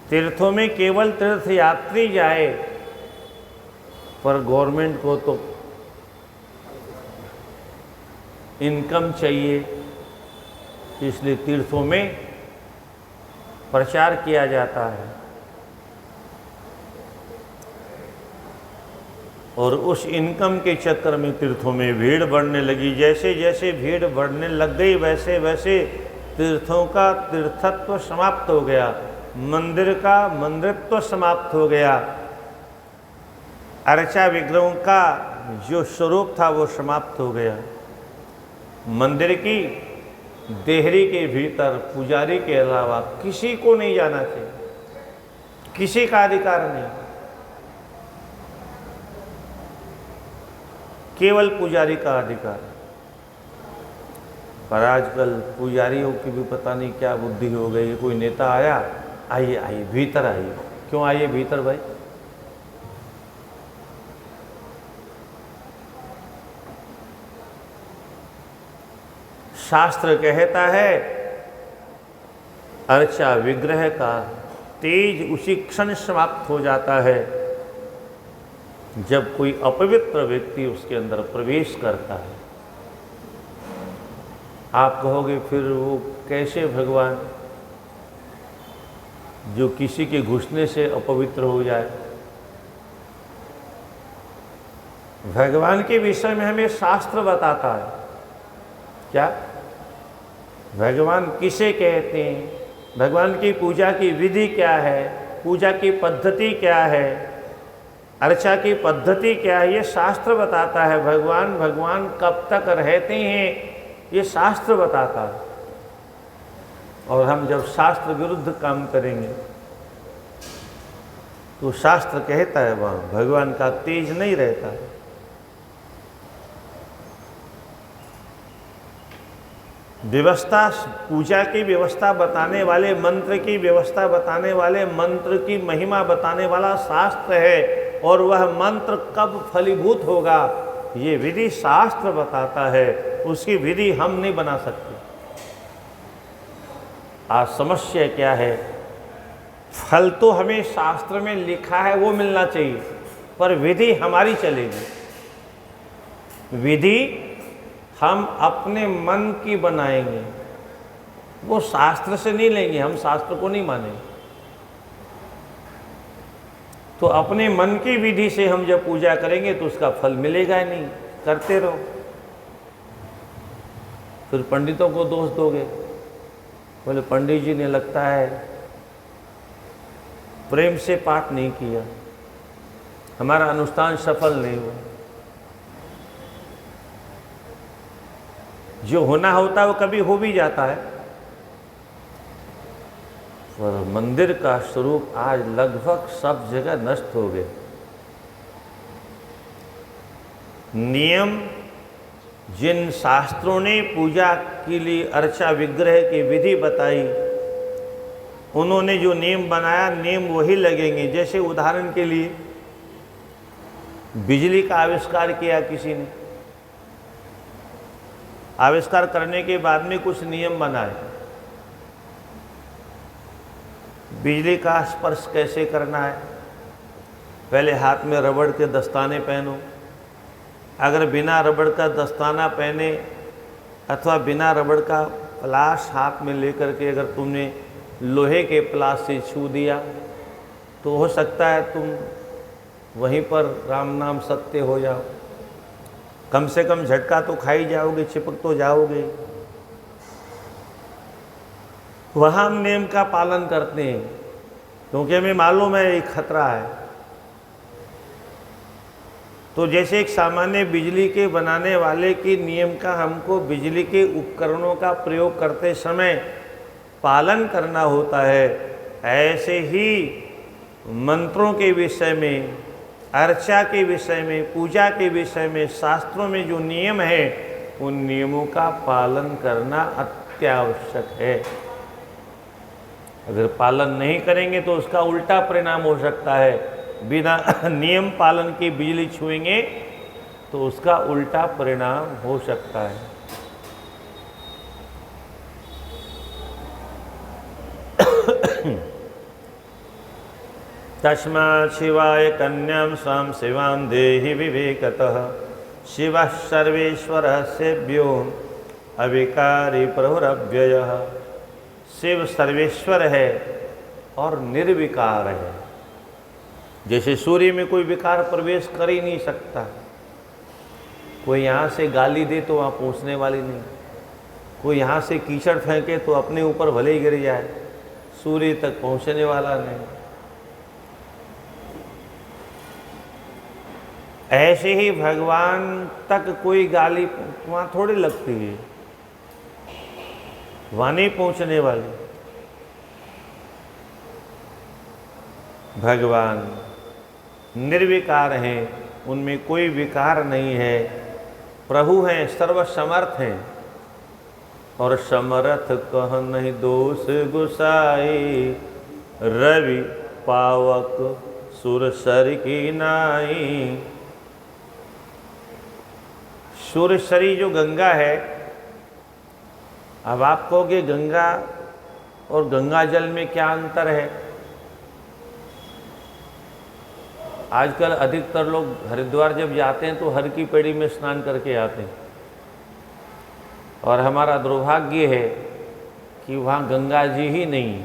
तीर्थों में केवल तीर्थ यात्री जाए, पर गवर्नमेंट को तो इनकम चाहिए, इसलिए तीर्थों में प्रचार किया जाता है। और उस इनकम के चक्कर में तीर्थों में भीड़ बढ़ने लगी। जैसे जैसे भीड़ बढ़ने लग गई वैसे वैसे तीर्थों का तीर्थत्व समाप्त हो गया, मंदिर का मंदिरत्व समाप्त हो गया, अर्चा विग्रहों का जो स्वरूप था वो समाप्त हो गया। मंदिर की देहरी के भीतर पुजारी के अलावा किसी को नहीं जाना चाहिए, किसी का अधिकार नहीं, केवल पुजारी का अधिकार। पर आजकल पुजारियों की भी पता नहीं क्या बुद्धि हो गई। कोई नेता आया, आइए आइए भीतर आइए। क्यों आइए भीतर भाई? शास्त्र कहता है अर्चा विग्रह का तेज उसी क्षण समाप्त हो जाता है जब कोई अपवित्र व्यक्ति उसके अंदर प्रवेश करता है। आप कहोगे फिर वो कैसे भगवान, जो किसी के घुसने से अपवित्र हो जाए? भगवान के विषय में हमें शास्त्र बताता है। क्या भगवान किसे कहते हैं, भगवान की पूजा की विधि क्या है, पूजा की पद्धति क्या है, अर्चा की पद्धति क्या है, ये शास्त्र बताता है। भगवान कब तक रहते हैं ये शास्त्र बताता है। और हम जब शास्त्र विरुद्ध काम करेंगे तो शास्त्र कहता है वहाँ भगवान का तेज नहीं रहता है। व्यवस्था, पूजा की व्यवस्था बताने वाले, मंत्र की व्यवस्था बताने वाले, मंत्र की महिमा बताने वाला शास्त्र है, और वह मंत्र कब फलीभूत होगा ये विधि शास्त्र बताता है। उसकी विधि हम नहीं बना सकते। आज समस्या क्या है, फल तो हमें शास्त्र में लिखा है वो मिलना चाहिए, पर विधि हमारी चलेगी। विधि हम अपने मन की बनाएंगे, वो शास्त्र से नहीं लेंगे, हम शास्त्र को नहीं मानेंगे। तो अपने मन की विधि से हम जब पूजा करेंगे तो उसका फल मिलेगा ही नहीं। करते रहो, फिर पंडितों को दोष दोगे, बोले पंडित जी ने लगता है प्रेम से पाठ नहीं किया, हमारा अनुष्ठान सफल नहीं हुआ। जो होना होता है वो कभी हो भी जाता है, पर मंदिर का स्वरूप आज लगभग सब जगह नष्ट हो गए। नियम जिन शास्त्रों ने पूजा के लिए अर्चा विग्रह की विधि बताई, उन्होंने जो नियम बनाया, नियम वही लगेंगे। जैसे उदाहरण के लिए बिजली का आविष्कार किया किसी ने, आविष्कार करने के बाद में कुछ नियम बनाए। बिजली का स्पर्श कैसे करना है, पहले हाथ में रबड़ के दस्ताने पहनो। अगर बिना रबड़ का दस्ताना पहने अथवा बिना रबड़ का प्लास हाथ में लेकर के अगर तुमने लोहे के प्लास से छू दिया तो हो सकता है तुम वहीं पर राम नाम सत्य हो जाओ। कम से कम झटका तो खा ही जाओगे, चिपक तो जाओगे। वहाँ हम नियम का पालन करते हैं क्योंकि हमें मालूम है एक खतरा है। तो जैसे एक सामान्य बिजली के बनाने वाले की नियम का हमको बिजली के उपकरणों का प्रयोग करते समय पालन करना होता है, ऐसे ही मंत्रों के विषय में, अर्चा के विषय में, पूजा के विषय में शास्त्रों में जो नियम है उन नियमों का पालन करना अत्यावश्यक है। अगर पालन नहीं करेंगे तो उसका उल्टा परिणाम हो सकता है। बिना नियम पालन के बिजली छुएंगे तो उसका उल्टा परिणाम हो सकता है। तस्मात् शिवाय कन्यां स्वां शिवां देहि विवेकतः। शिवः सर्वेश्वरः सेव्यो अविकारी प्रभुरव्ययः। शिव सर्वेश्वर है और निर्विकार है। जैसे सूर्य में कोई विकार प्रवेश कर ही नहीं सकता। कोई यहाँ से गाली दे तो वहाँ पहुँचने वाली नहीं, कोई यहाँ से कीचड़ फेंके तो अपने ऊपर भले ही गिर जाए, सूर्य तक पहुँचने वाला नहीं। ऐसे ही भगवान तक कोई गाली वहाँ थोड़ी लगती है, वहाँ नहीं पहुँचने वाली। भगवान निर्विकार हैं, उनमें कोई विकार नहीं है। प्रभु हैं, सर्वसमर्थ हैं, और समर्थ कह नहीं दोष गुसाई। रवि पावक सुरसर की नाई। सुरसरी जो गंगा है, अब आप कहोगे गंगा और गंगा जल में क्या अंतर है। आजकल अधिकतर लोग हरिद्वार जब जाते हैं तो हर की पेड़ी में स्नान करके आते हैं, और हमारा दुर्भाग्य है कि वहाँ गंगा जी ही नहीं।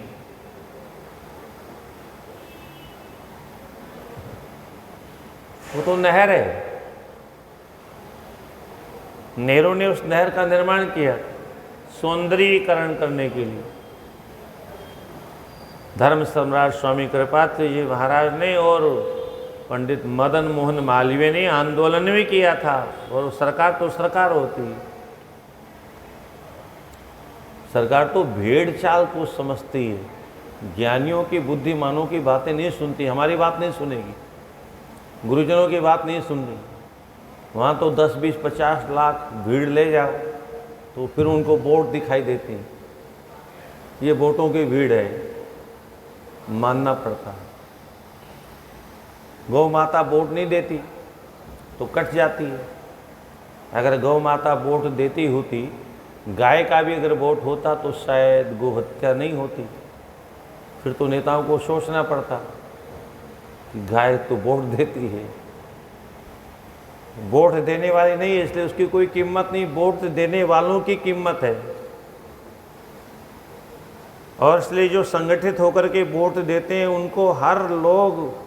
वो तो नहर है, नेहरू ने उस नहर का निर्माण किया सौंदर्यीकरण करने के लिए। धर्म सम्राट स्वामी कृपात्री जी महाराज ने और पंडित मदन मोहन मालवीय ने आंदोलन भी किया था, और सरकार तो सरकार होती है, सरकार तो भेड़ चाल को समझती है। ज्ञानियों की, बुद्धिमानों की बातें नहीं सुनती, हमारी बात नहीं सुनेगी, गुरुजनों की बात नहीं सुननी। वहाँ तो 10, 20, 50 लाख भीड़ ले जाओ तो फिर उनको वोट दिखाई देती हैं, ये वोटों की भीड़ है, मानना पड़ता है। गौ माता वोट नहीं देती तो कट जाती है। अगर गौ माता वोट देती होती, गाय का भी अगर वोट होता तो शायद गौ हत्या नहीं होती। फिर तो नेताओं को सोचना पड़ता कि गाय तो वोट देती है, वोट देने वाली नहीं है इसलिए उसकी कोई कीमत नहीं, वोट देने वालों की कीमत है। और इसलिए जो संगठित होकर के वोट देते हैं उनको हर लोग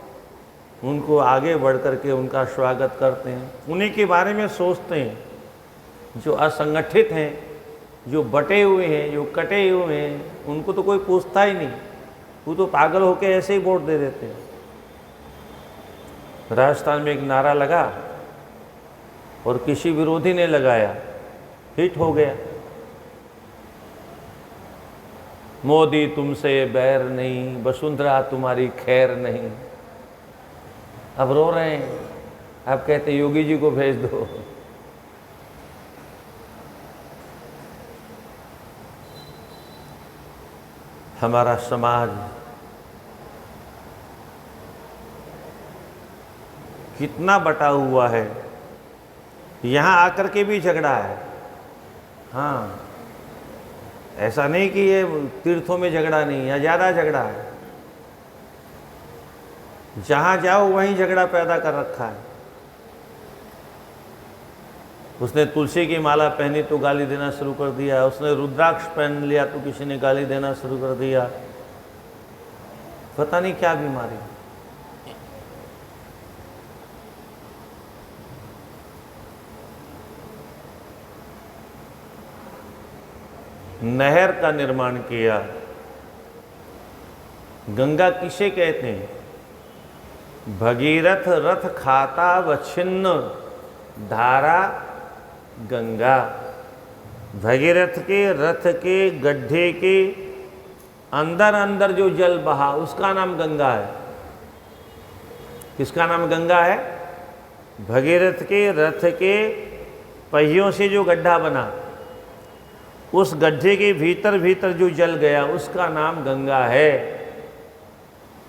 उनको आगे बढ़ करके उनका स्वागत करते हैं, उन्हीं के बारे में सोचते हैं। जो असंगठित हैं, जो बटे हुए हैं, जो कटे हुए हैं, उनको तो कोई पूछता ही नहीं, वो तो पागल होकर ऐसे ही वोट दे देते हैं। राजस्थान में एक नारा लगा और किसी विरोधी ने लगाया, हिट हो गया, मोदी तुमसे बैर नहीं, वसुंधरा तुम्हारी खैर नहीं। अब रो रहे हैं, अब कहते योगी जी को भेज दो। हमारा समाज कितना बटा हुआ है, यहाँ आकर के भी झगड़ा है। हाँ, ऐसा नहीं कि ये तीर्थों में झगड़ा नहीं, यहाँ ज़्यादा झगड़ा है। जहाँ जाओ वहीं झगड़ा पैदा कर रखा है। उसने तुलसी की माला पहनी तो गाली देना शुरू कर दिया, उसने रुद्राक्ष पहन लिया तो किसी ने गाली देना शुरू कर दिया। पता नहीं क्या बीमारी। नहर का निर्माण किया। गंगा किसे कहते हैं? भगीरथ रथ खाता वच्छिन्न धारा गंगा। भगीरथ के रथ के गड्ढे के अंदर अंदर जो जल बहा उसका नाम गंगा है। किसका नाम गंगा है? भगीरथ के रथ के पहियों से जो गड्ढा बना, उस गड्ढे के भीतर भीतर जो जल गया उसका नाम गंगा है।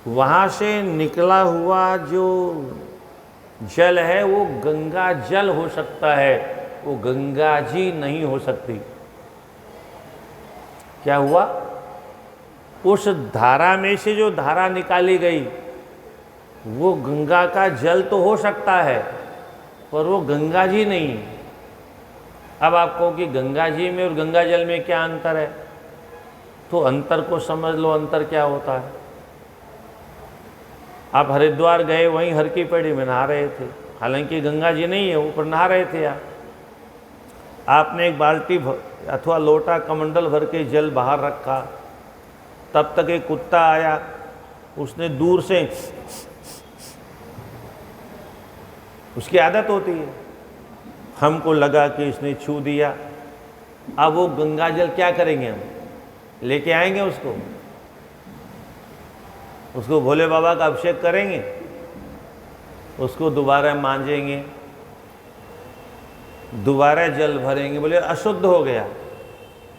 वहाँ से निकला हुआ जो जल है वो गंगा जल हो सकता है, वो गंगा जी नहीं हो सकती। क्या हुआ? उस धारा में से जो धारा निकाली गई वो गंगा का जल तो हो सकता है पर वो गंगा जी नहीं। अब आप कहो कि गंगा जी में और गंगा जल में क्या अंतर है, तो अंतर को समझ लो। अंतर क्या होता है? आप हरिद्वार गए, वहीं हर की पेड़ी में नहा रहे थे, हालांकि गंगा जी नहीं है, ऊपर नहा रहे थे आप। आपने एक बाल्टी अथवा लोटा कमंडल भर के जल बाहर रखा, तब तक एक कुत्ता आया, उसने दूर से, उसकी आदत होती है, हमको लगा कि इसने छू दिया। अब वो गंगा जल क्या करेंगे? हम लेके आएंगे उसको भोले बाबा का अभिषेक करेंगे, उसको दोबारा मांजेंगे, दोबारा जल भरेंगे, बोले अशुद्ध हो गया।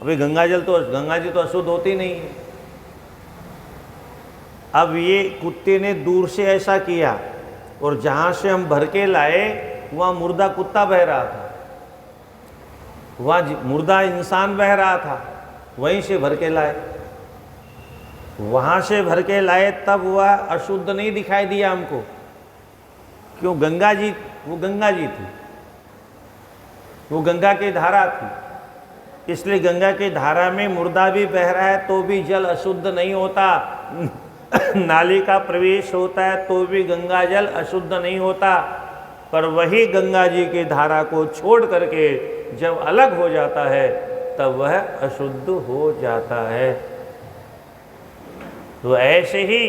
अभी गंगा जी तो अशुद्ध होती नहीं है। अब ये कुत्ते ने दूर से ऐसा किया और जहाँ से हम भर के लाए वहाँ मुर्दा कुत्ता बह रहा था, वहाँ मुर्दा इंसान बह रहा था, वहीं से भर के लाए। वहाँ से भर के लाए तब वह अशुद्ध नहीं दिखाई दिया हमको। क्यों? गंगा जी, वो गंगा जी थी, वो गंगा की धारा थी, इसलिए गंगा की धारा में मुर्दा भी बह रहा है तो भी जल अशुद्ध नहीं होता। नाली का प्रवेश होता है तो भी गंगा जल अशुद्ध नहीं होता। पर वही गंगा जी की धारा को छोड़ करके जब अलग हो जाता है तब वह अशुद्ध हो जाता है। तो ऐसे ही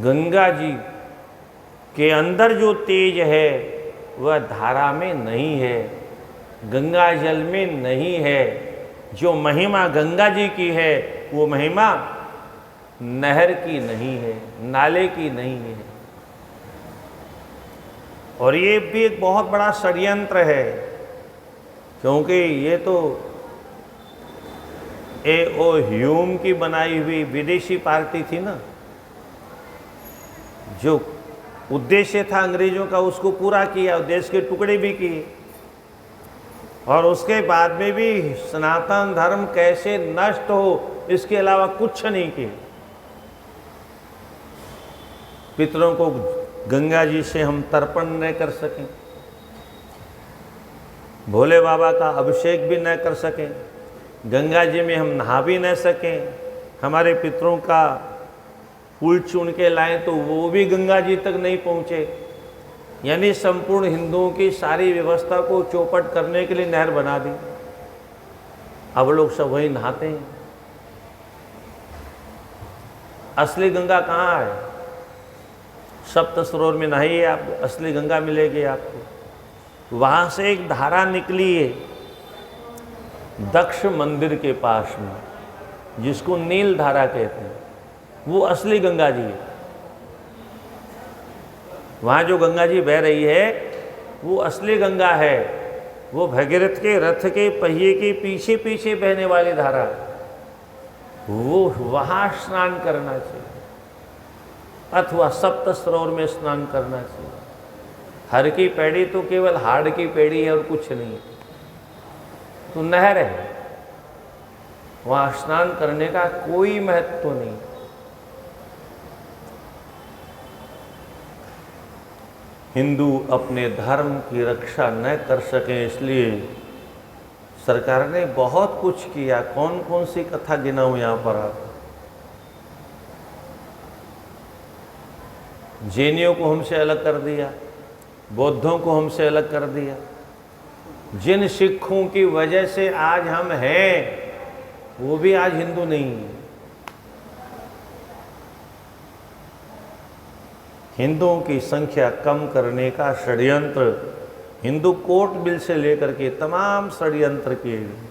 गंगा जी के अंदर जो तेज है वह धारा में नहीं है, गंगा जल में नहीं है। जो महिमा गंगा जी की है वो महिमा नहर की नहीं है, नाले की नहीं है। और ये भी एक बहुत बड़ा षड्यंत्र है, क्योंकि ये तो ए.ओ. ह्यूम की बनाई हुई विदेशी पार्टी थी ना। जो उद्देश्य था अंग्रेजों का उसको पूरा किया, देश के टुकड़े भी किए, और उसके बाद में भी सनातन धर्म कैसे नष्ट हो इसके अलावा कुछ नहीं किया। पितरों को गंगा जी से हम तर्पण न कर सकें, भोले बाबा का अभिषेक भी न कर सकें, गंगा जी में हम नहा भी न सकें, हमारे पितरों का फूल चुन के लाएं तो वो भी गंगा जी तक नहीं पहुँचे। यानी संपूर्ण हिंदुओं की सारी व्यवस्था को चौपट करने के लिए नहर बना दी। अब लोग सब वहीं नहाते हैं। असली गंगा कहाँ है? सप्त सरोवर में नहाइए, आप असली गंगा मिलेगी आपको। वहाँ से एक धारा निकली है दक्ष मंदिर के पास में, जिसको नील धारा कहते हैं, वो असली गंगा जी है। वहाँ जो गंगा जी बह रही है वो असली गंगा है। वो भगीरथ के रथ के पहिए के पीछे पीछे बहने वाली धारा, वो वहाँ स्नान करना चाहिए, अथवा सप्त सरोवर में स्नान करना चाहिए। हर की पैड़ी तो केवल हाड़ की पैड़ी है और कुछ नहीं है, तो नहर है, वहाँ स्नान करने का कोई महत्व नहीं। हिंदू अपने धर्म की रक्षा न कर सकें, इसलिए सरकार ने बहुत कुछ किया। कौन कौन सी कथा गिनाऊं यहाँ पर आप? जैनियों को हमसे अलग कर दिया, बौद्धों को हमसे अलग कर दिया। जिन सिखों की वजह से आज हम हैं, वो भी आज हिंदू नहीं है। हिंदुओं की संख्या कम करने का षड्यंत्र, हिंदू कोर्ट बिल से लेकर के तमाम षड्यंत्र किए गए,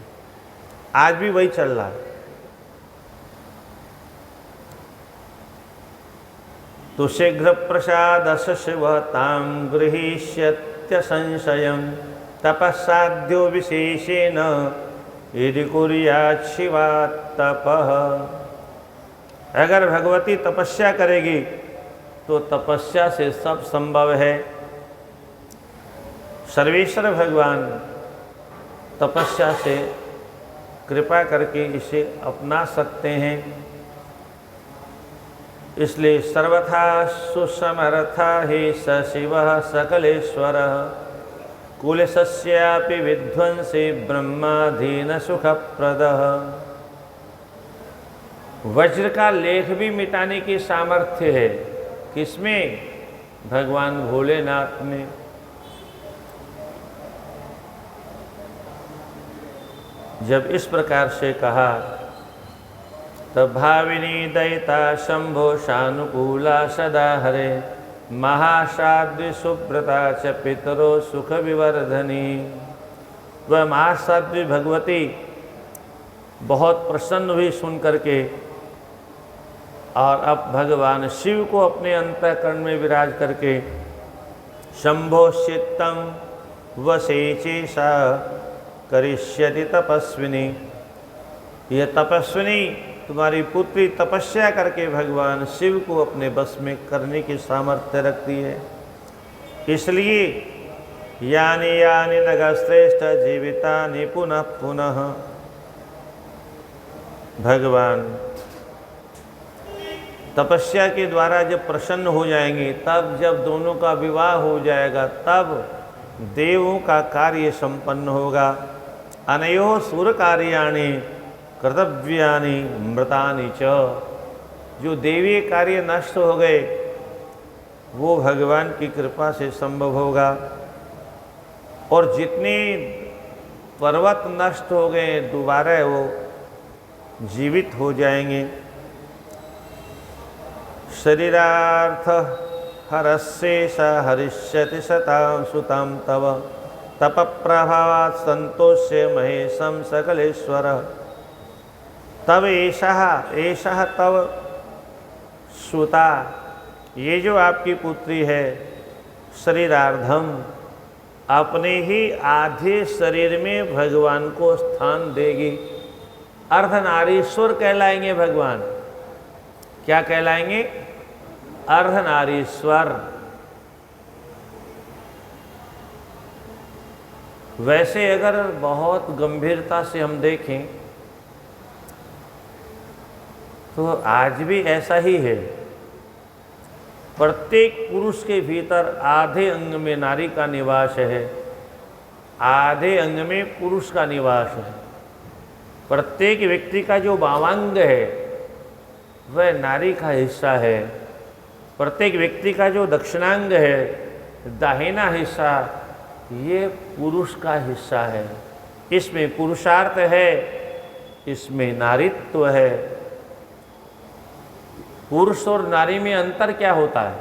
आज भी वही चल रहा है। तो शीघ्र प्रसाद शिव ताम गृहीष्यत्य संशयम तपस्साध्यो विशेषेण यदि कुर्यात् शिवा तपः। अगर भगवती तपस्या करेगी तो तपस्या से सब संभव है। सर्वेश्वर भगवान तपस्या से कृपा करके इसे अपना सकते हैं। इसलिए सर्वथा सुसमर्था ही स शिवः सकलेश्वरः कुलशस्यापि विध्वंसी ब्रह्माधीन सुखप्रदः। वज्र का लेख भी मिटाने की सामर्थ्य है। किसमें? भगवान भोलेनाथ में। जब इस प्रकार से कहा तब भाविनी दयिता शंभो शानुकूला सदा हरे महासाध्वी सुब्रता च पितरो सुख विवर्धनी। वह महासाध्वी भगवती बहुत प्रसन्न हुई सुन करके, और अब भगवान शिव को अपने अंतःकरण में विराज करके शंभो चित्तम वसेचेषा करिष्यति तपस्विनी। यह तपस्विनी तुम्हारी पुत्री तपस्या करके भगवान शिव को अपने बस में करने की सामर्थ्य रखती है। इसलिए यानि यानि नगश्रेष्ठ जीवितानि पुनः पुनः। भगवान तपस्या के द्वारा जब प्रसन्न हो जाएंगे, तब जब दोनों का विवाह हो जाएगा, तब देवों का कार्य संपन्न होगा। अनयो सुर कार्याणि कर्तव्यानि मृतानि च। जो देवीय कार्य नष्ट हो गए वो भगवान की कृपा से संभव होगा, और जितने पर्वत नष्ट हो गए दोबारा वो जीवित हो जाएंगे। शरीरार्थ हरस्येष हरिष्यति शतां सुतां तव तप प्रभावात् संतोष्य महेशं सकलेश्वर। तव एषः तव सुता, ये जो आपकी पुत्री है शरीरार्धम, अपने ही आधे शरीर में भगवान को स्थान देगी। अर्धनारीश्वर कहलाएंगे भगवान। क्या कहलाएंगे? अर्धनारीश्वर। वैसे अगर बहुत गंभीरता से हम देखें तो आज भी ऐसा ही है। प्रत्येक पुरुष के भीतर आधे अंग में नारी का निवास है, आधे अंग में पुरुष का निवास है। प्रत्येक व्यक्ति का जो वामांग है वह नारी का हिस्सा है। प्रत्येक व्यक्ति का जो दक्षिणांग है, दाहिना हिस्सा, ये पुरुष का हिस्सा है। इसमें पुरुषार्थ है, इसमें नारीत्व है। पुरुष और नारी में अंतर क्या होता है?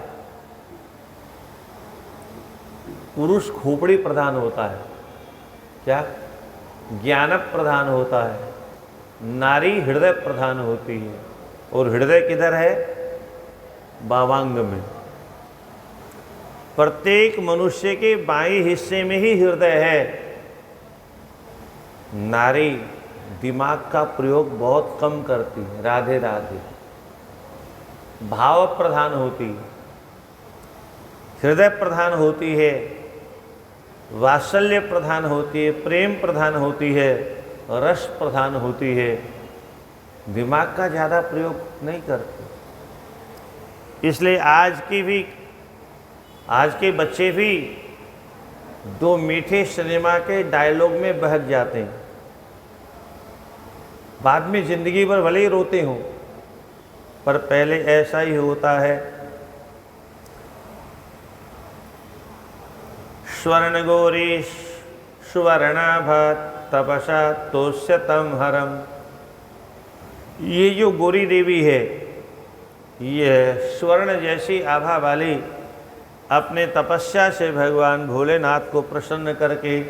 पुरुष खोपड़ी प्रधान होता है, क्या ज्ञान प्रधान होता है। नारी हृदय प्रधान होती है। और हृदय किधर है? वामांग में। प्रत्येक मनुष्य के बाएं हिस्से में ही हृदय है। नारी दिमाग का प्रयोग बहुत कम करती है, राधे राधे, भाव प्रधान होती है, हृदय प्रधान होती है, वात्सल्य प्रधान होती है, प्रेम प्रधान होती है, रस प्रधान होती है। दिमाग का ज़्यादा प्रयोग नहीं करती। इसलिए आज के बच्चे भी दो मीठे सिनेमा के डायलॉग में बहक जाते हैं, बाद में जिंदगी भर भले ही रोते हों, पर पहले ऐसा ही होता है। स्वर्ण गौरी सुवर्णाभात तपसा तोष्यतम हरम। ये जो गौरी देवी है, ये स्वर्ण जैसी आभा वाली, अपने तपस्या से भगवान भोलेनाथ को प्रसन्न करके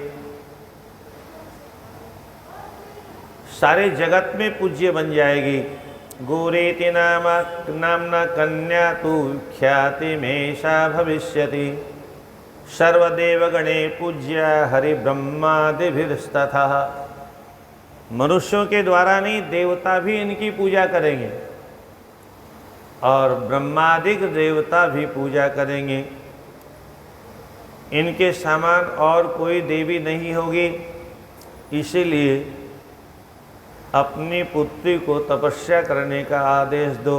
सारे जगत में पूज्य बन जाएगी। गौरीति नामना कन्या तु ख्याति मेषा भविष्यति। सर्वदेवगणे पूज्या हरि ब्रह्मादिभिस्तथा। मनुष्यों के द्वारा नहीं, देवता भी इनकी पूजा करेंगे और ब्रह्मादिक देवता भी पूजा करेंगे। इनके समान और कोई देवी नहीं होगी। इसीलिए अपनी पुत्री को तपस्या करने का आदेश दो।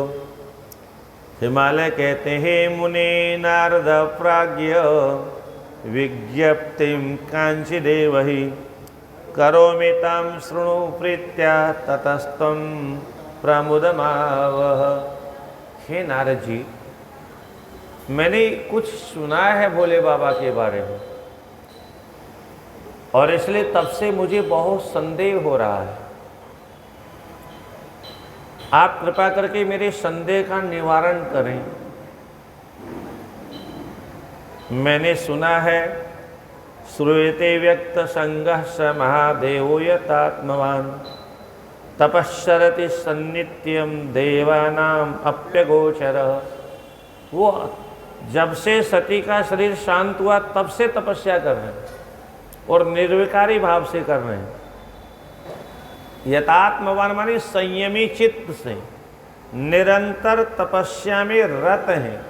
हिमालय कहते हैं मुने नारद प्राज्ञ विज्ञप्तिम कांचिदेवहि करोमि तां शृणु प्रीत्या ततस्त्वं प्रमुदमावह। हे नारद जी, मैंने कुछ सुना है भोले बाबा के बारे में और इसलिए तब से मुझे बहुत संदेह हो रहा है। आप कृपा करके मेरे संदेह का निवारण करें। मैंने सुना है श्रूयते व्यक्त संगः स महादेवो यतात्मवान् तपश्चरति सन्नित्यम देवानाम अप्यगोचरः। वो जब से सती का शरीर शांत हुआ तब से तपस्या कर रहे हैं और निर्विकारी भाव से कर रहे हैं। यतात्मवान माने संयमी चित्त से निरंतर तपस्या में रत हैं।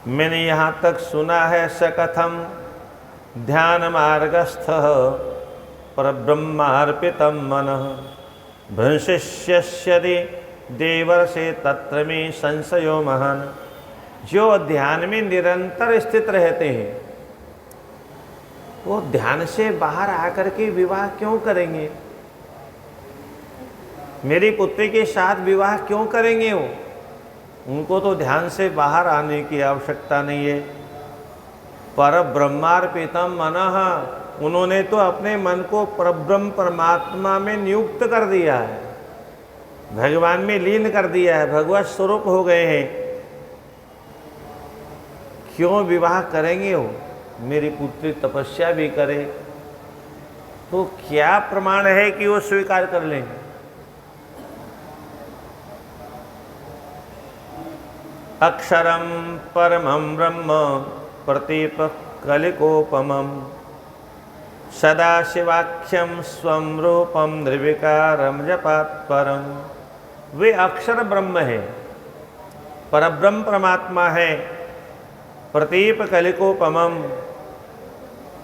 मैंने यहाँ तक सुना है सकथम ध्यान मार्गस्थ परब्रह्मार्पितम मनः भ्रंशिष्यति देवर से तत्र में संशयो महान। जो ध्यान में निरंतर स्थित रहते हैं वो ध्यान से बाहर आकर के विवाह क्यों करेंगे? मेरी पुत्री के साथ विवाह क्यों करेंगे वो? उनको तो ध्यान से बाहर आने की आवश्यकता नहीं है। पर ब्रह्मार्पितम मनः, उन्होंने तो अपने मन को परब्रह्म परमात्मा में नियुक्त कर दिया है, भगवान में लीन कर दिया है, भगवत स्वरूप हो गए हैं। क्यों विवाह करेंगे वो? मेरी पुत्री तपस्या भी करे तो क्या प्रमाण है कि वो स्वीकार कर लेंगे? अक्षरम परमं ब्रह्म प्रतीपकलिकोपमं सदाशिवाख्यम स्वं रूपम निर्विकारम जपात्परम। वे अक्षर ब्रह्म है, परब्रह्म परमात्मा है। प्रतीप कलिकोपमम,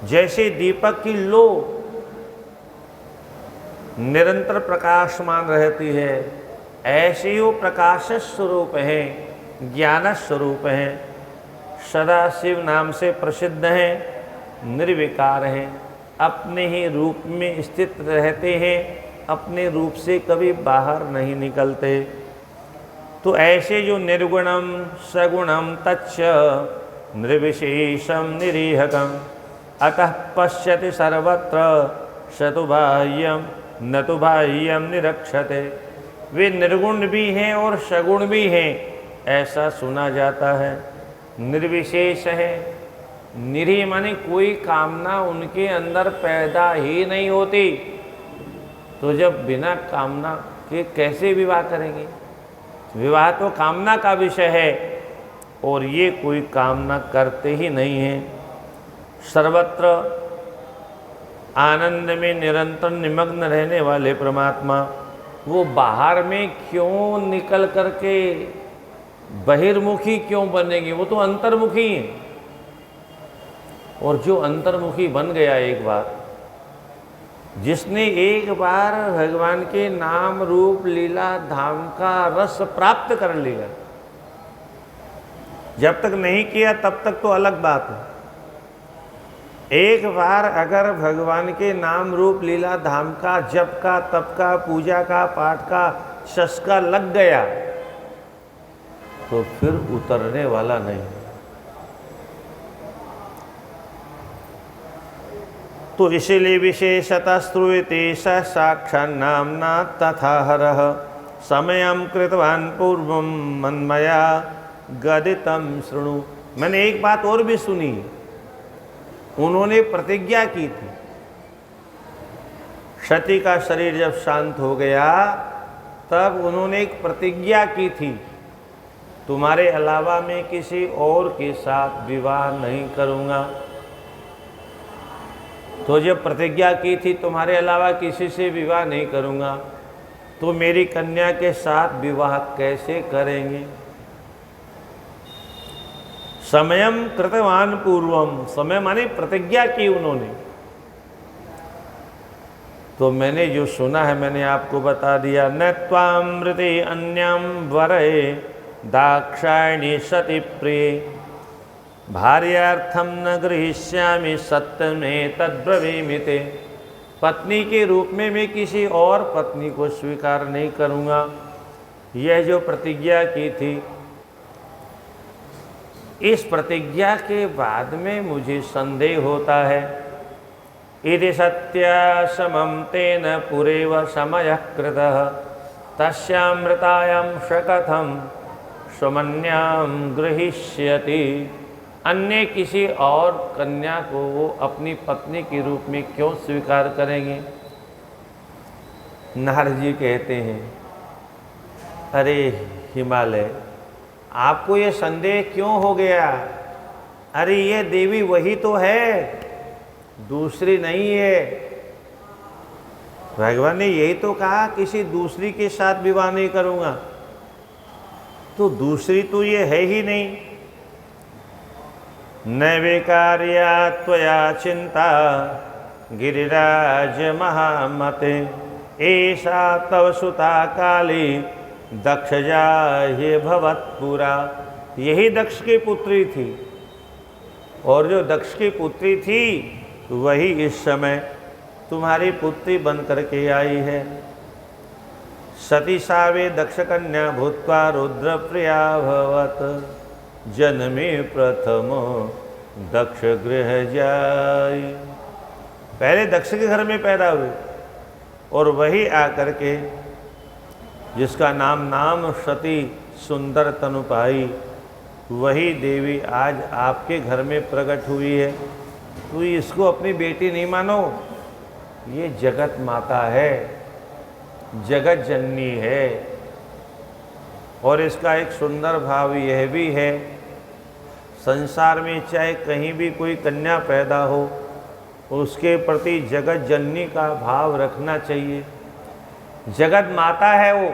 जैसे दीपक की लो निरंतर प्रकाशमान रहती है, ऐसे ही वो प्रकाश स्वरूप है, ज्ञान स्वरूप है। सदाशिव नाम से प्रसिद्ध हैं, निर्विकार हैं, अपने ही रूप में स्थित रहते हैं, अपने रूप से कभी बाहर नहीं निकलते। तो ऐसे जो निर्गुणम सगुणम तच्च निर्विशेषम निरीहकम अतः पश्यति सर्वत्र सतु बाह्यम न तो बाह्यम निरक्षते। वे निर्गुण भी हैं और सगुण भी हैं, ऐसा सुना जाता है। निर्विशेष है, निरी माने कोई कामना उनके अंदर पैदा ही नहीं होती। तो जब बिना कामना के कैसे विवाह करेंगे? विवाह तो कामना का विषय है और ये कोई कामना करते ही नहीं हैं। सर्वत्र आनंद में निरंतर निमग्न रहने वाले परमात्मा, वो बाहर में क्यों निकल करके बहिर्मुखी क्यों बनेंगे? वो तो अंतर्मुखी हैं। और जो अंतर्मुखी बन गया एक बार, जिसने एक बार भगवान के नाम रूप लीला धाम का रस प्राप्त कर लिया, जब तक नहीं किया तब तक तो अलग बात है। एक बार अगर भगवान के नाम रूप लीला धाम का जप का तप का पूजा का पाठ का चस्का लग गया तो फिर उतरने वाला नहीं। तो इसीलिए विशेषतः श्रूयते स साक्षात् नाम्ना तथा हरः समयं कृतवान् पूर्वं मन्मया गदितं शृणु। मैंने एक बात और भी सुनी, उन्होंने प्रतिज्ञा की थी। सती का शरीर जब शांत हो गया तब उन्होंने एक प्रतिज्ञा की थी, तुम्हारे अलावा मैं किसी और के साथ विवाह नहीं करूँगा। तो जब प्रतिज्ञा की थी तुम्हारे अलावा किसी से विवाह नहीं करूँगा, तो मेरी कन्या के साथ विवाह कैसे करेंगे? समयम कृतवान पूर्वम, समय माने प्रतिज्ञा की उन्होंने। तो मैंने जो सुना है मैंने आपको बता दिया। न त्वामृते अन्यम वरे दाक्षायणी सती प्रिय भार्यार्थम न गृहीष्यामि सत्यमें तद्ब्रवीमिते। पत्नी के रूप में मैं किसी और पत्नी को स्वीकार नहीं करूँगा, यह जो प्रतिज्ञा की थी, इस प्रतिज्ञा के बाद में मुझे संदेह होता है। इति सत्या समं तेन पुरेव समयः कृतः तस्यामृतायां शकथं स्वमन्यां गृहीष्यति। अन्य किसी और कन्या को वो अपनी पत्नी के रूप में क्यों स्वीकार करेंगे? नारद जी कहते हैं, अरे हिमालय, आपको ये संदेह क्यों हो गया? अरे ये देवी वही तो है, दूसरी नहीं है। भगवान ने यही तो कहा किसी दूसरी के साथ विवाह नहीं करूँगा, तो दूसरी तो ये है ही नहीं। नैवेकार्या त्वया चिंता गिरिराज महामते ऐसा तव सुता काली दक्षजा ये भवत्पुरा। यही दक्ष की पुत्री थी, और जो दक्ष की पुत्री थी वही इस समय तुम्हारी पुत्री बन करके आई है। सती सावे दक्ष कन्या भूत्वा रुद्र प्रिया भवत जन्मे प्रथम दक्ष गृह जाई। पहले दक्ष के घर में पैदा हुए और वही आकर के जिसका नाम सती सुंदर तनु पाई, वही देवी आज आपके घर में प्रकट हुई है। तो इसको अपनी बेटी नहीं मानो, ये जगत माता है, जगत जननी है। और इसका एक सुंदर भाव यह भी है, संसार में चाहे कहीं भी कोई कन्या पैदा हो, उसके प्रति जगत जननी का भाव रखना चाहिए। जगत माता है, वो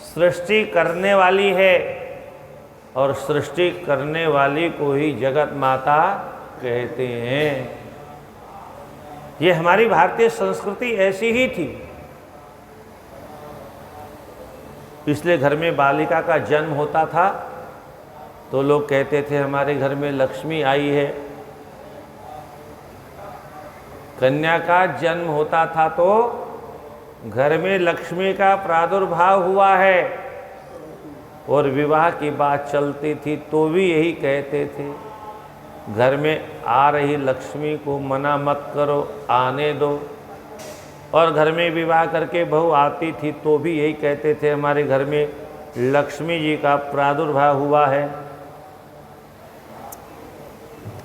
सृष्टि करने वाली है, और सृष्टि करने वाली को ही जगत माता कहते हैं। ये हमारी भारतीय संस्कृति ऐसी ही थी। इसलिए घर में बालिका का जन्म होता था तो लोग कहते थे हमारे घर में लक्ष्मी आई है। कन्या का जन्म होता था तो घर में लक्ष्मी का प्रादुर्भाव हुआ है। और विवाह की बात चलती थी तो भी यही कहते थे, घर में आ रही लक्ष्मी को मना मत करो, आने दो। और घर में विवाह करके बहू आती थी तो भी यही कहते थे हमारे घर में लक्ष्मी जी का प्रादुर्भाव हुआ है।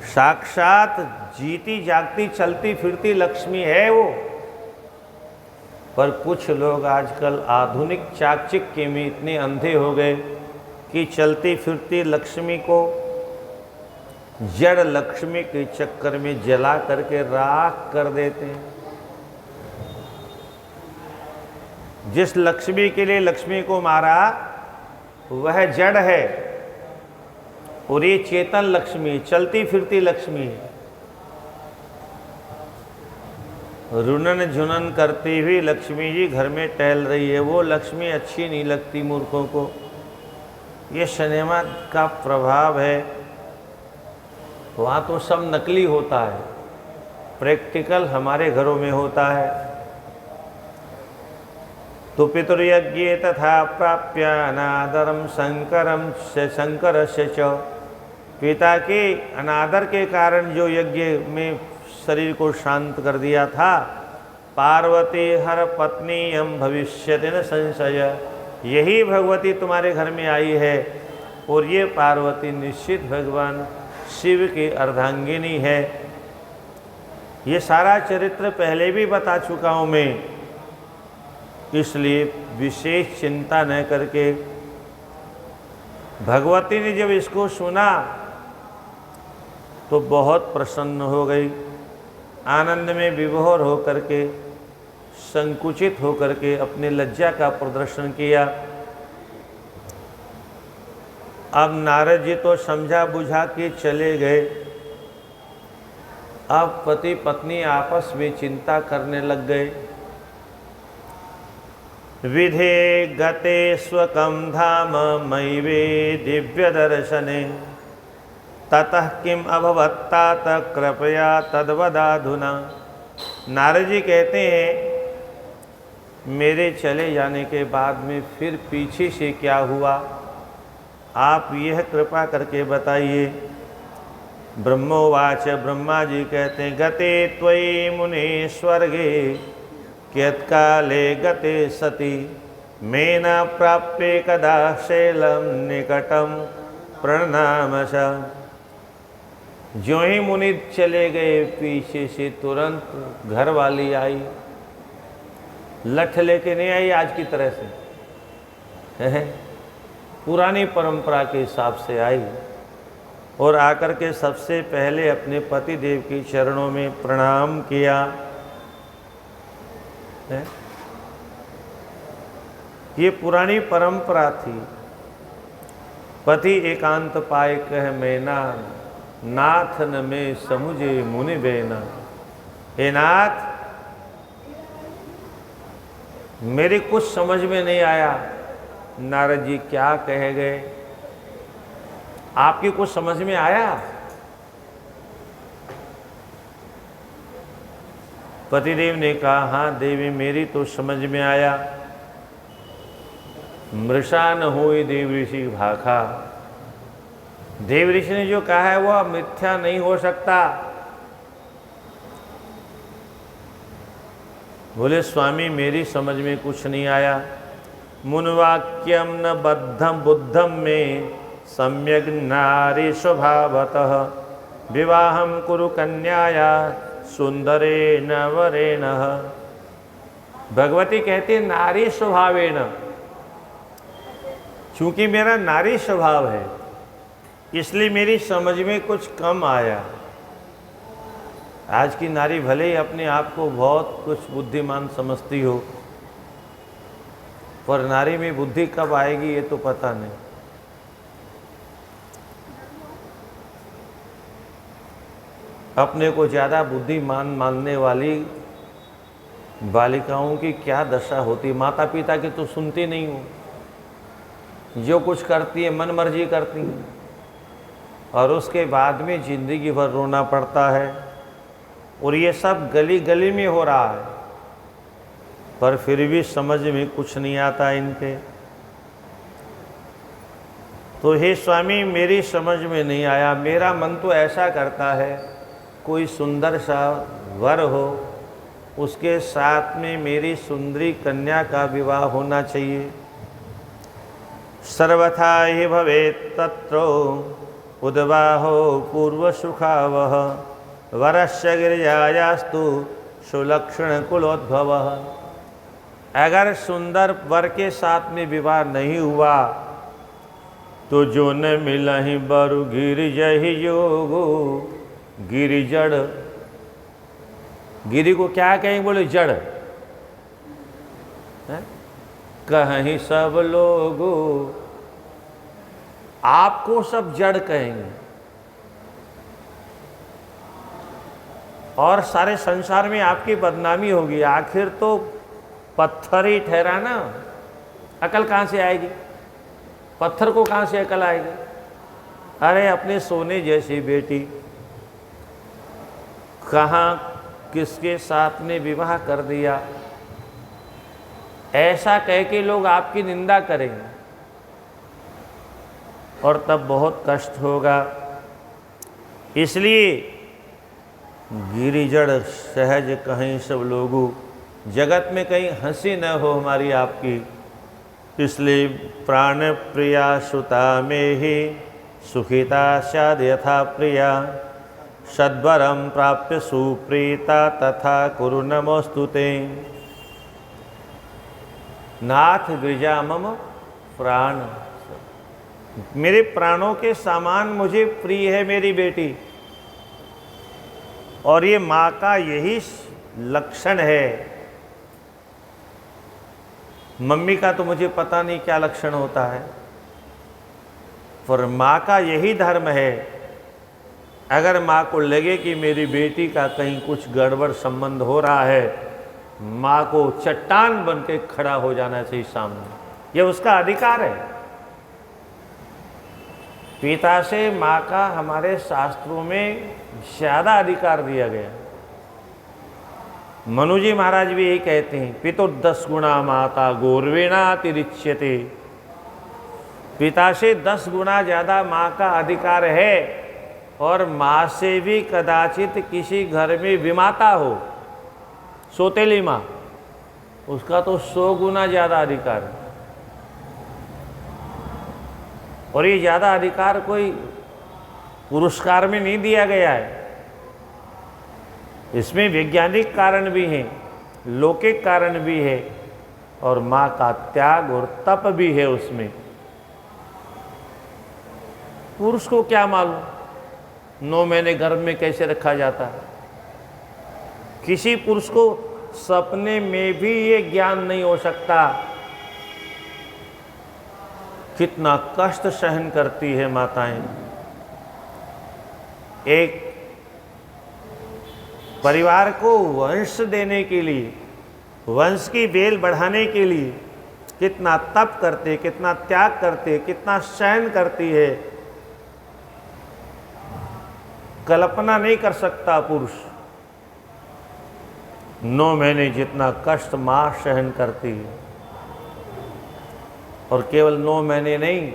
साक्षात जीती जागती चलती फिरती लक्ष्मी है वो। पर कुछ लोग आजकल आधुनिक चाकचिक्य में इतने अंधे हो गए कि चलती फिरती लक्ष्मी को जड़ लक्ष्मी के चक्कर में जला करके राख कर देते हैं। जिस लक्ष्मी के लिए लक्ष्मी को मारा वह जड़ है, और ये चेतन लक्ष्मी, चलती फिरती लक्ष्मी है। रुनन झुनन करती हुई लक्ष्मी जी घर में टहल रही है, वो लक्ष्मी अच्छी नहीं लगती मूर्खों को। ये सिनेमा का प्रभाव है। वहाँ तो सब नकली होता है, प्रैक्टिकल हमारे घरों में होता है। तो पितृयज्ञे तथा प्राप्य अनादरम शंकर से च, पिता के अनादर के कारण जो यज्ञ में शरीर को शांत कर दिया था, पार्वती हर पत्नी हम भविष्यति न संशय, यही भगवती तुम्हारे घर में आई है। और ये पार्वती निश्चित भगवान शिव की अर्धांगिनी है। ये सारा चरित्र पहले भी बता चुका हूँ मैं, इसलिए विशेष चिंता न करके। भगवती ने जब इसको सुना तो बहुत प्रसन्न हो गई, आनंद में विभोर होकर के, संकुचित होकर के अपने लज्जा का प्रदर्शन किया। अब नारद जी तो समझा बुझा के चले गए। अब पति पत्नी आपस में चिंता करने लग गए। विधे गते स्वकं धाम मयिवे दिव्य दर्शने, ततः किम अभवत्तात कृपया तद्वदाधुना। नारद जी कहते हैं मेरे चले जाने के बाद में फिर पीछे से क्या हुआ, आप यह कृपा करके बताइए। ब्रह्मोवाच, ब्रह्मा जी कहते हैं गते त्वयि मुने स्वर्गे कियत्काले गते सति, मे न प्राप्ये कदा शैलम निकटम प्रणामश। जो ही मुनि चले गए पीछे से तुरंत घर वाली आई, लठ लेके नहीं आई आज की तरह से, पुरानी परंपरा के हिसाब से आई। और आकर के सबसे पहले अपने पति देव के चरणों में प्रणाम किया। ये पुरानी परंपरा थी। पति एकांत पाए कह मैना, नाथ न में समुझे मुनि बेना। हे नाथ, मेरे कुछ समझ में नहीं आया, नारद जी क्या कह गए, आपकी कुछ समझ में आया? पतिदेव ने कहा हाँ देवी, मेरी तो समझ में आया। मृषा न होई देव ऋषि भाखा, देव ऋषि ने जो कहा है वह मिथ्या नहीं हो सकता। बोले स्वामी मेरी समझ में कुछ नहीं आया। मुनवाक्यम न बद्धम बुद्धम में सम्यक नारी स्वभावतः, विवाहम कुरु कन्याया सुंदरे न वरेण। भगवती कहती नारी स्वभावेन, चूंकि मेरा नारी स्वभाव है इसलिए मेरी समझ में कुछ कम आया। आज की नारी भले ही अपने आप को बहुत कुछ बुद्धिमान समझती हो, पर नारी में बुद्धि कब आएगी ये तो पता नहीं। अपने को ज़्यादा बुद्धिमान मानने वाली बालिकाओं की क्या दशा होती। माता पिता की तो सुनती नहीं हो, जो कुछ करती है मन मर्जी करती है, और उसके बाद में जिंदगी भर रोना पड़ता है। और ये सब गली गली में हो रहा है, पर फिर भी समझ में कुछ नहीं आता इनके। तो हे स्वामी, मेरी समझ में नहीं आया। मेरा मन तो ऐसा करता है कोई सुंदर सा वर हो, उसके साथ में मेरी सुंदरी कन्या का विवाह होना चाहिए। सर्वथा हि भवेत् तत्रो उद्वाहो पूर्व सुखावह वरस्य गिरिजायास्तु सुलक्षण कुलोद्भव। अगर सुंदर वर के साथ में विवाह नहीं हुआ तो जो न मिलहि बरु गिरिजहि योगो। गिरि जड़, गिरि को क्या कहेंगे? बोले जड़। कहीं सब लोग आपको सब जड़ कहेंगे, और सारे संसार में आपकी बदनामी होगी। आखिर तो पत्थर ही ठहरा ना, अकल कहाँ से आएगी? पत्थर को कहाँ से अकल आएगी? अरे अपने सोने जैसी बेटी कहाँ किसके साथ में विवाह कर दिया, ऐसा कह के लोग आपकी निंदा करेंगे, और तब बहुत कष्ट होगा। इसलिए गिरिजड़ सहज कहीं सब लोगों, जगत में कहीं हंसी न हो हमारी आपकी। इसलिए प्राण प्रिया सुता में ही सुखिता स्याद् यथा प्रिया। सद्वरम प्राप्य सुप्रीता तथा कुरु नमोस्तुते। नाथ गिरिजा मम प्राण, मेरे प्राणों के समान मुझे प्रिय है मेरी बेटी। और ये माँ का यही लक्षण है। मम्मी का तो मुझे पता नहीं क्या लक्षण होता है, पर माँ का यही धर्म है। अगर माँ को लगे कि मेरी बेटी का कहीं कुछ गड़बड़ संबंध हो रहा है, माँ को चट्टान बन के खड़ा हो जाना चाहिए सामने। यह उसका अधिकार है। पिता से माँ का हमारे शास्त्रों में ज़्यादा अधिकार दिया गया। मनु जी महाराज भी यही कहते हैं, पितुर 10 गुणा माता गौरवेणातिरिच्यते। पिता से 10 गुना ज़्यादा माँ का अधिकार है, और माँ से भी कदाचित किसी घर में विमाता हो, सौतेली माँ, उसका तो 100 गुना ज़्यादा अधिकार है। और ये ज़्यादा अधिकार कोई पुरस्कार में नहीं दिया गया है। इसमें वैज्ञानिक कारण भी हैं, लौकिक कारण भी है, और माँ का त्याग और तप भी है उसमें। पुरुष को क्या मालूम 9 महीने गर्भ में कैसे रखा जाता है। किसी पुरुष को सपने में भी ये ज्ञान नहीं हो सकता। कितना कष्ट सहन करती है माताएं। एक परिवार को वंश देने के लिए, वंश की बेल बढ़ाने के लिए कितना तप करते, कितना त्याग करते, कितना सहन करती है, कल्पना नहीं कर सकता पुरुष। 9 महीने जितना कष्ट माँ सहन करती है, और केवल 9 महीने नहीं,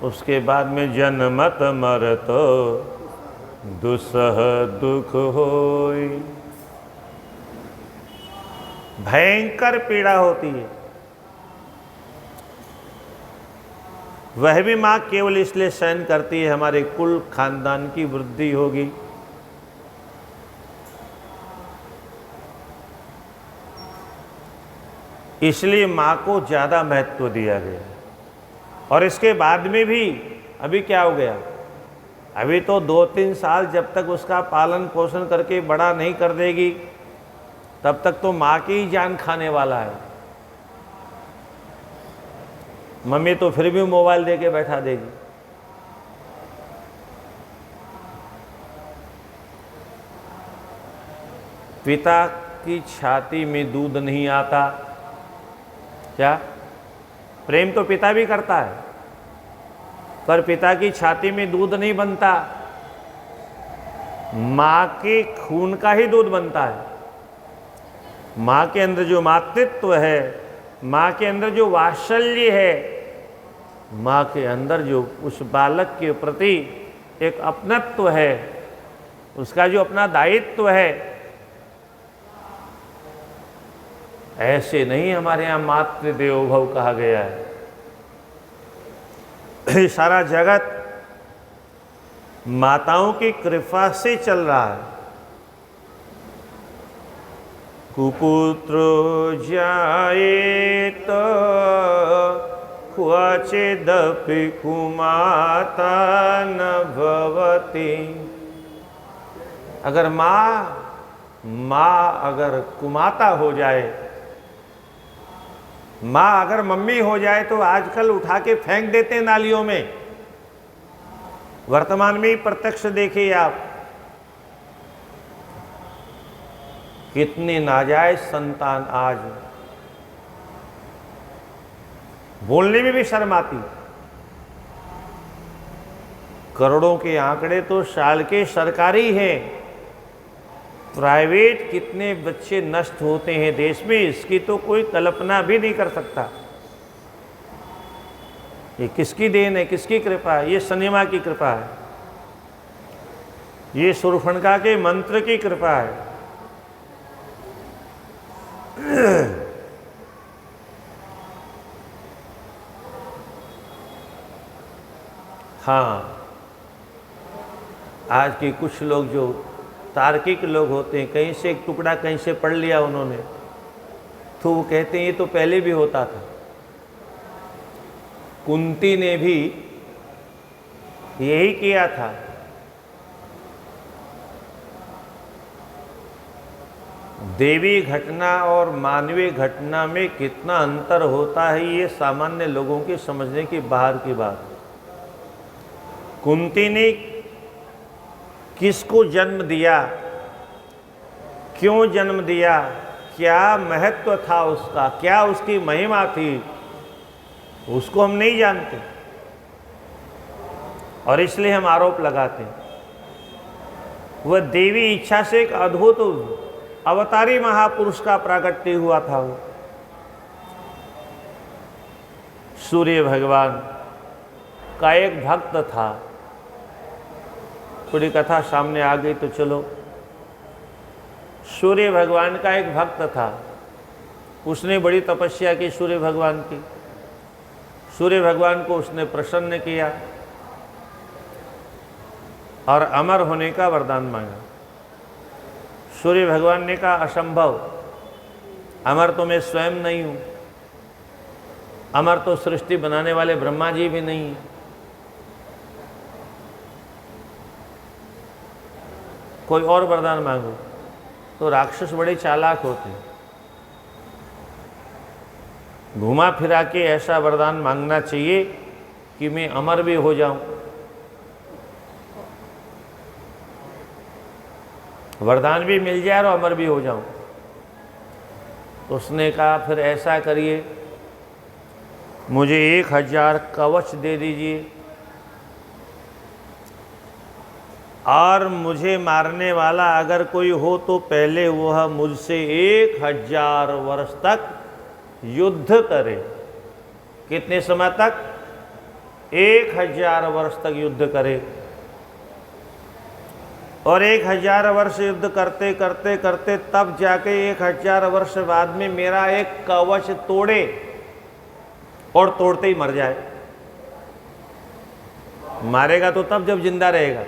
उसके बाद में जन्मत मरत दुसह दुख होई। भयंकर पीड़ा होती है। वह भी माँ केवल इसलिए सहन करती है हमारे कुल खानदान की वृद्धि होगी। इसलिए माँ को ज़्यादा महत्व दिया गया। और इसके बाद में भी अभी क्या हो गया, अभी तो 2-3 साल जब तक उसका पालन पोषण करके बड़ा नहीं कर देगी तब तक तो माँ की ही जान खाने वाला है। मम्मी तो फिर भी मोबाइल दे के बैठा देगी। पिता की छाती में दूध नहीं आता, क्या प्रेम तो पिता भी करता है, पर पिता की छाती में दूध नहीं बनता, माँ के खून का ही दूध बनता है। माँ के अंदर जो मातृत्व है, माँ के अंदर जो वात्सल्य है, माँ के अंदर जो उस बालक के प्रति एक अपनत्व है, उसका जो अपना दायित्व है, ऐसे नहीं हमारे यहाँ मातृ देवो भव कहा गया है। सारा जगत माताओं की कृपा से चल रहा है। कुपुत्र जायेत क्वचिदपि कुमाता न भवति। अगर माँ अगर कुमाता हो जाए, माँ अगर मम्मी हो जाए तो आजकल उठा के फेंक देते हैं नालियों में। वर्तमान में ही प्रत्यक्ष देखिए आप, कितने नाजायज संतान आज बोलने में भी शर्म आती। करोड़ों के आंकड़े तो साल के सरकारी हैं, प्राइवेट कितने बच्चे नष्ट होते हैं देश में, इसकी तो कोई कल्पना भी नहीं कर सकता। ये किसकी देन है, किसकी कृपा है? ये शनिमा की कृपा है, ये शूर्पणखा के मंत्र की कृपा है। हाँ, आज के कुछ लोग जो तार्किक लोग होते हैं, कहीं से एक टुकड़ा कहीं से पढ़ लिया उन्होंने, तो वो कहते हैं ये तो पहले भी होता था। कुंती ने भी यही किया था। देवी घटना और मानवीय घटना में कितना अंतर होता है, ये सामान्य लोगों के समझने की बाहर की बात। कुंती ने किसको जन्म दिया, क्यों जन्म दिया, क्या महत्व था उसका, क्या उसकी महिमा थी, उसको हम नहीं जानते और इसलिए हम आरोप लगाते हैं। वह देवी इच्छा से एक अद्भुत अवतारी महापुरुष का प्राकट्य हुआ था। वो सूर्य भगवान का एक भक्त था। पूरी कथा सामने आ गई तो चलो। सूर्य भगवान का एक भक्त था, उसने बड़ी तपस्या की सूर्य भगवान की। सूर्य भगवान को उसने प्रसन्न किया और अमर होने का वरदान मांगा। सूर्य भगवान ने कहा असंभव, अमर तो मैं स्वयं नहीं हूँ, अमर तो सृष्टि बनाने वाले ब्रह्मा जी भी नहीं है, कोई और वरदान मांगो। तो राक्षस बड़े चालाक होते हैं, घुमा फिरा के ऐसा वरदान मांगना चाहिए कि मैं अमर भी हो जाऊं। वरदान भी मिल जाए और अमर भी हो जाऊं। तो उसने कहा फिर ऐसा करिए, मुझे 1000 कवच दे दीजिए और मुझे मारने वाला अगर कोई हो तो पहले वह मुझसे 1000 वर्ष तक युद्ध करे। कितने समय तक? 1000 वर्ष तक युद्ध करे। और 1000 वर्ष युद्ध करते करते करते तब जाके 1000 वर्ष बाद में मेरा एक कवच तोड़े और तोड़ते ही मर जाए। मारेगा तो तब जब जिंदा रहेगा।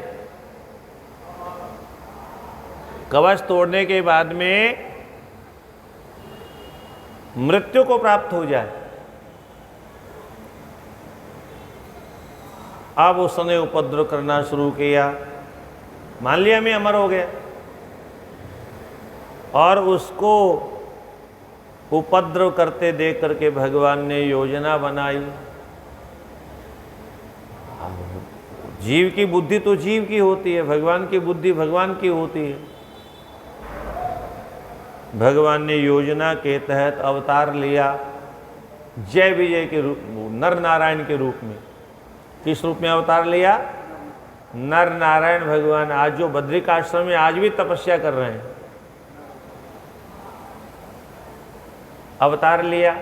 कवच तोड़ने के बाद में मृत्यु को प्राप्त हो जाए अब उसने उपद्रव करना शुरू किया। मान लिया मैं अमर हो गया, और उसको उपद्रव करते देख करके भगवान ने योजना बनाई। जीव की बुद्धि तो जीव की होती है, भगवान की बुद्धि भगवान की होती है। भगवान ने योजना के तहत अवतार लिया जय विजय के रूप, नर नारायण के रूप में। किस रूप में अवतार लिया? नर नारायण भगवान। आज जो बद्रिकाश्रम में आज भी तपस्या कर रहे हैं, अवतार लिया।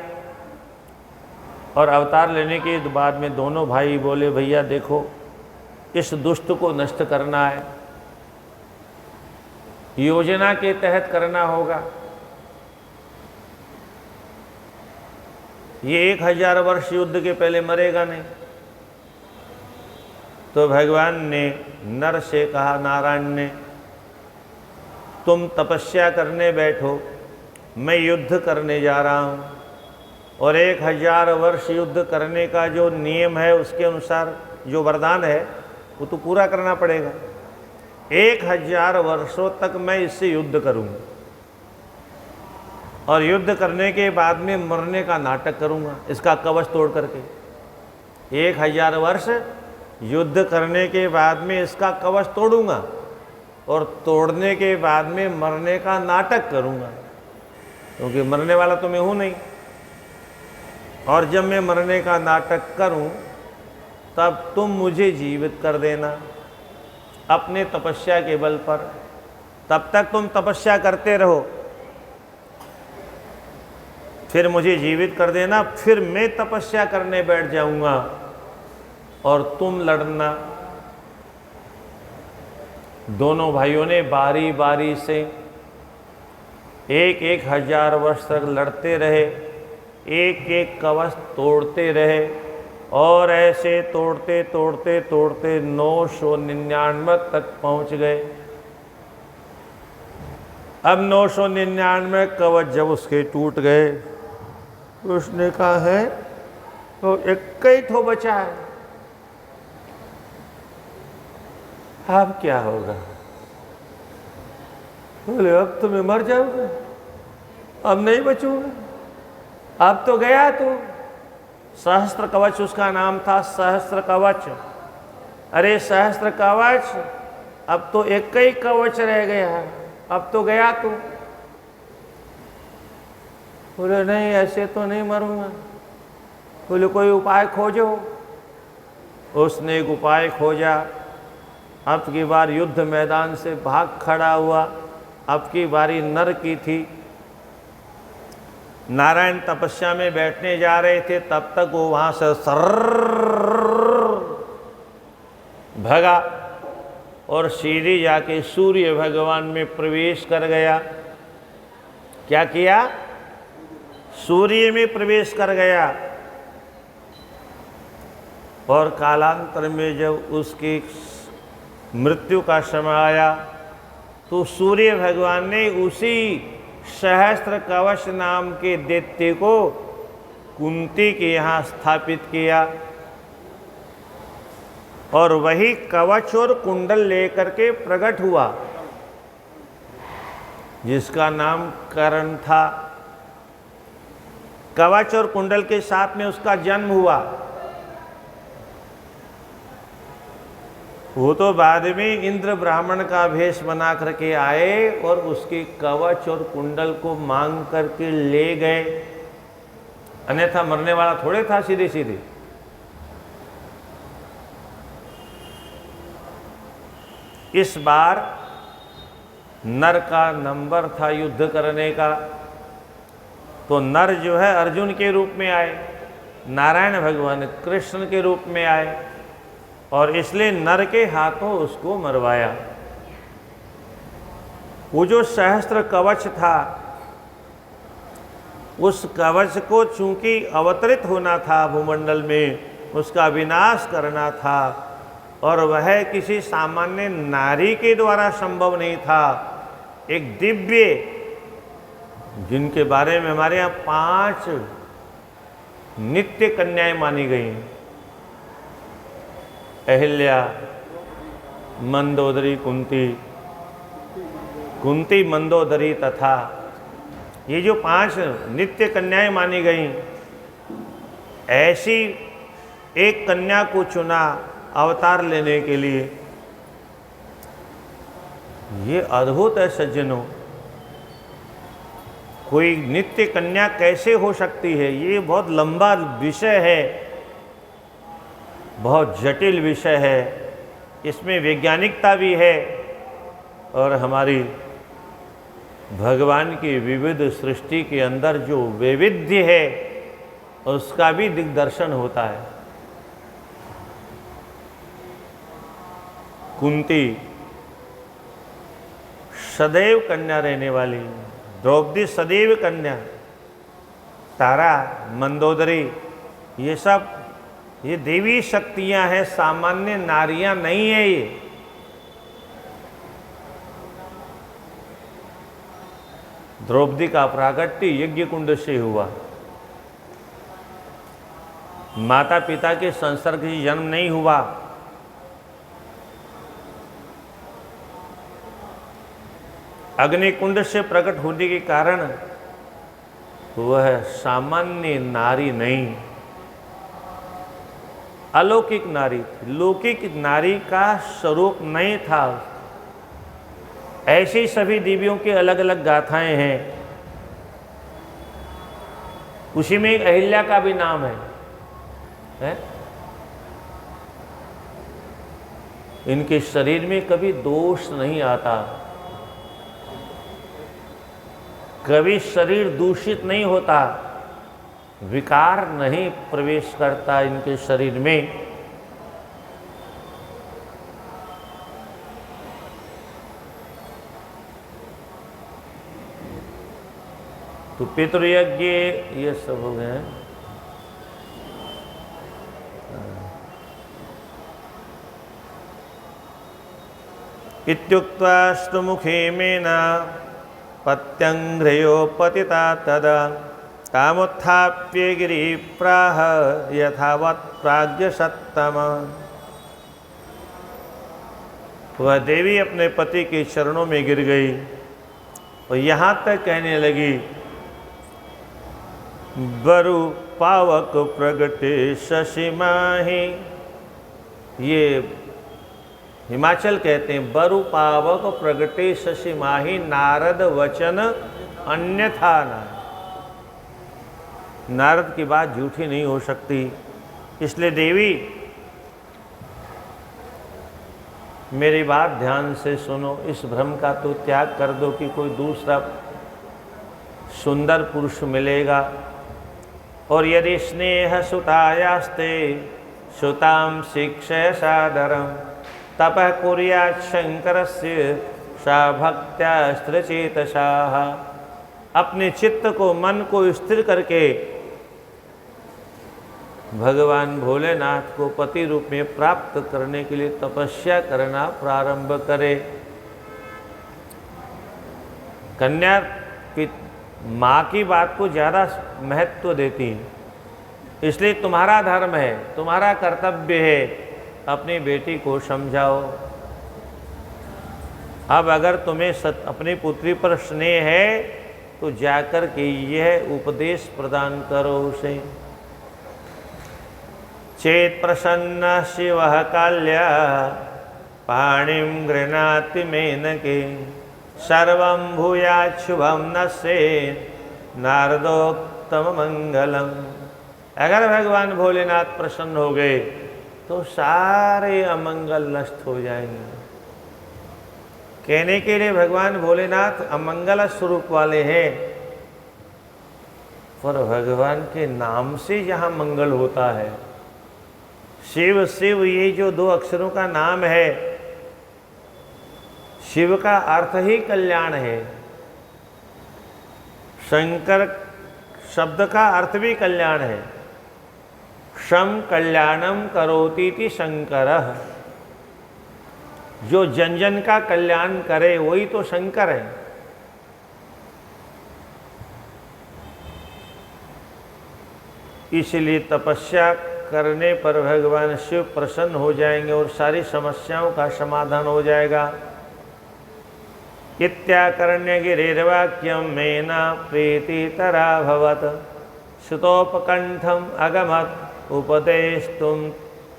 और अवतार लेने के बाद में दोनों भाई बोले, भैया देखो, इस दुष्ट को नष्ट करना है, योजना के तहत करना होगा। ये 1000 वर्ष युद्ध के पहले मरेगा नहीं। तो भगवान ने नर से कहा, नारायण ने, तुम तपस्या करने बैठो, मैं युद्ध करने जा रहा हूँ, और 1000 वर्ष युद्ध करने का जो नियम है उसके अनुसार जो वरदान है वो तो पूरा करना पड़ेगा। 1000 वर्षों तक मैं इससे युद्ध करूँगा, और युद्ध करने के बाद में मरने का नाटक करूँगा इसका कवच तोड़ करके। 1000 वर्ष युद्ध करने के बाद में इसका कवच तोड़ूंगा, और तोड़ने के बाद में मरने का नाटक करूँगा, क्योंकि मरने वाला तो मैं हूँ नहीं। और जब मैं मरने का नाटक करूं तब तुम मुझे जीवित कर देना अपने तपस्या के बल पर। तब तक तुम तपस्या करते रहो, फिर मुझे जीवित कर देना, फिर मैं तपस्या करने बैठ जाऊंगा और तुम लड़ना। दोनों भाइयों ने बारी बारी से 1000 वर्ष तक लड़ते रहे, एक एक कवच तोड़ते रहे, और ऐसे तोड़ते तोड़ते तोड़ते 999 तक पहुंच गए। अब 999 कवच जब उसके टूट गए, उसने कहा है तो एक ही तो बचा है, अब क्या होगा? बोले अब तो मैं मर जाऊंगा, अब नहीं बचूंगा, अब तो गया तू। सहस्त्र कवच उसका नाम था, सहस्त्र कवच। अरे सहस्त्र कवच, अब तो एक ही कवच रह गया, अब तो गया तू। बोले नहीं, ऐसे तो नहीं मरूंगा। बोले कोई उपाय खोजो। उसने एक उपाय खोजा। अब की बार युद्ध मैदान से भाग खड़ा हुआ। अब की बारी नर की थी। नारायण तपस्या में बैठने जा रहे थे, तब तक वो वहां से सर्र भगा और सीधी जाके सूर्य भगवान में प्रवेश कर गया। क्या किया? सूर्य में प्रवेश कर गया। और कालांतर में जब उसकी मृत्यु का समय आया तो सूर्य भगवान ने उसी सहस्त्र कवच नाम के दैत्य को कुंती के यहाँ स्थापित किया, और वही कवच और कुंडल लेकर के प्रकट हुआ, जिसका नाम कर्ण था। कवच और कुंडल के साथ में उसका जन्म हुआ। वो तो बाद में इंद्र ब्राह्मण का भेष बना करके आए और उसके कवच और कुंडल को मांग करके ले गए, अन्यथा मरने वाला थोड़े था सीधे सीधे। इस बार नर का नंबर था युद्ध करने का, तो नर जो है अर्जुन के रूप में आए, नारायण भगवान कृष्ण के रूप में आए, और इसलिए नर के हाथों उसको मरवाया। वो जो सहस्त्र कवच था, उस कवच को चूंकि अवतरित होना था भूमंडल में, उसका विनाश करना था, और वह किसी सामान्य नारी के द्वारा संभव नहीं था। एक दिव्य, जिनके बारे में हमारे यहाँ 5 नित्य कन्याएं मानी गई हैं, अहिल्या, मंदोदरी कुंती, कुंती मंदोदरी तथा, ये जो 5 नित्य कन्याएं मानी गई, ऐसी एक कन्या को चुना अवतार लेने के लिए। ये अद्भुत है सज्जनों। कोई नित्य कन्या कैसे हो सकती है? ये बहुत लंबा विषय है, बहुत जटिल विषय है। इसमें वैज्ञानिकता भी है और हमारी भगवान की विविध सृष्टि के अंदर जो वैविध्य है उसका भी दिग्दर्शन होता है। कुंती सदैव कन्या रहने वाली, द्रौपदी सदैव कन्या, तारा, मंदोदरी, ये सब ये देवी शक्तियां हैं, सामान्य नारियां नहीं है। ये द्रौपदी का प्राकट्य यज्ञ कुंड से हुआ। माता पिता के संसर्ग से जन्म नहीं हुआ। अग्निकुंड से प्रकट होने के कारण वह सामान्य नारी नहीं, अलौकिक नारी थी। लौकिक नारी का स्वरूप नहीं था। ऐसी सभी देवियों के अलग अलग गाथाएं हैं। उसी में एक अहिल्या का भी नाम है? इनके शरीर में कभी दोष नहीं आता, कभी शरीर दूषित नहीं होता, विकार नहीं प्रवेश करता इनके शरीर में। तो पितृयज्ञ ये सब हो गए। इत्युक्त्वाष्टमुखे मेना पत्यंघ्रयो पतिता तदा कामोत्थाप्य गिरिप्राह यथावत् प्राज्ञसत्तम। वह देवी अपने पति के चरणों में गिर गई और यहाँ तक कहने लगी, बरु पावक प्रगटे शशि माही। ये हिमाचल कहते हैं, बरु पावक प्रगटे शशि माही, नारद वचन अन्यथा न। नारद की बात झूठी नहीं हो सकती। इसलिए देवी मेरी बात ध्यान से सुनो, इस भ्रम का तो त्याग कर दो कि कोई दूसरा सुंदर पुरुष मिलेगा। और यदि स्नेह सुतायास्ते सुताम शिक्षय सादरम तपः कुर्यात् शंकरस्य सा भक्त्या स्थिरचेतसा। अपने चित्त को, मन को स्थिर करके भगवान भोलेनाथ को पति रूप में प्राप्त करने के लिए तपस्या करना प्रारंभ करे। कन्या माँ की बात को ज़्यादा महत्व देती है, इसलिए तुम्हारा धर्म है, तुम्हारा कर्तव्य है, अपनी बेटी को समझाओ। अब अगर तुम्हें अपनी पुत्री पर स्नेह है तो जाकर के यह उपदेश प्रदान करो उसे। चेत प्रसन्न शिवः काल्या पाणिं गृह्णाति मेनके सर्वं भूयात् शुभं नश्ये नारदोक्तम मंगलम। अगर भगवान भोलेनाथ प्रसन्न हो गए तो सारे अमंगल नष्ट हो जाएंगे। कहने के लिए भगवान भोलेनाथ अमंगल स्वरूप वाले हैं, पर भगवान के नाम से जहाँ मंगल होता है। शिव शिव ये जो 2 अक्षरों का नाम है, शिव का अर्थ ही कल्याण है। शंकर शब्द का अर्थ भी कल्याण है। शम कल्याणम करोतीति शंकरः। जो जन जन का कल्याण करे वही तो शंकर है। इसलिए तपस्या करने पर भगवान शिव प्रसन्न हो जाएंगे और सारी समस्याओं का समाधान हो जाएगा। इत्याकरण्य गिरिर्वाक्यम मेना प्रीतितराभवत श्रुतोपकंठम अगमत उपदेष्टुम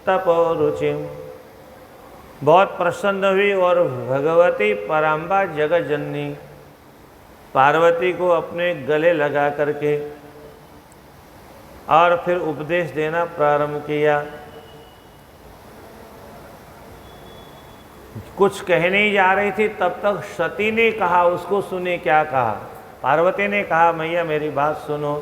तपोरुचिम। बहुत प्रसन्न हुई और भगवती पराम्बा जगत जननी पार्वती को अपने गले लगा करके और फिर उपदेश देना प्रारंभ किया। कुछ कहने ही जा रही थी तब तक सती ने कहा, उसको सुने क्या कहा। पार्वती ने कहा, मैया मेरी बात सुनो।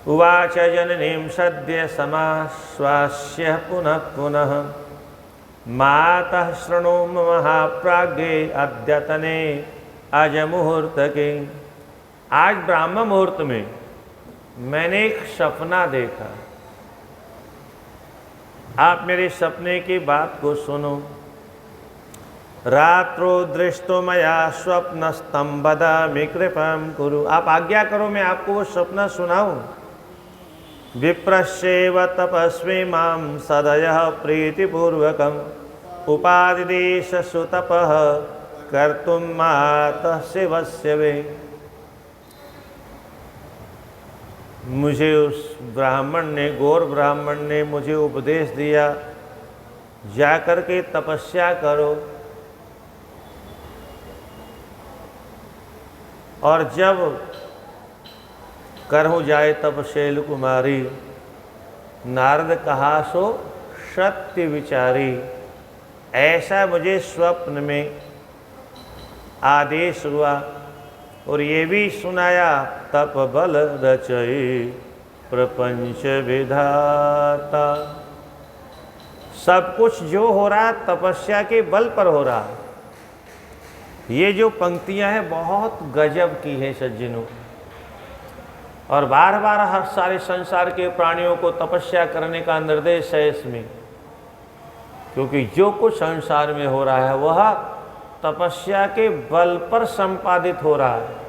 उवाच जननीं सद्य समाश्वास्य पुनः पुनः मातः शृणु महाप्राज्ञे अद्यतने अज मुहूर्त के। आज ब्राह्म मुहूर्त में मैंने एक सपना देखा। आप मेरे सपने की बात को सुनो। रात्रो दृष्टो मया स्वप्नस्तम वदामि कृपां कुरु। आप आज्ञा करो मैं आपको वो सपना सुनाऊं। विप्रस्येव तपस्वी मां सदयः प्रीतिपूर्वकम् उपादिदेशसु तपः कर्तुं मातः शिवस्य वे। मुझे उस ब्राह्मण ने, गौर ब्राह्मण ने मुझे उपदेश दिया, जाकर के तपस्या करो और जब करहु जाए तब शैल कुमारी। नारद कहा सो सत्य विचारी। ऐसा मुझे स्वप्न में आदेश हुआ और ये भी सुनाया, तप बल रचई प्रपंच विधाता। सब कुछ जो हो रहा तपस्या के बल पर हो रहा। ये जो पंक्तियां हैं बहुत गजब की है सज्जनों, और बार बार हर सारे संसार के प्राणियों को तपस्या करने का निर्देश है इसमें, क्योंकि जो कुछ संसार में हो रहा है वह तपस्या के बल पर संपादित हो रहा है।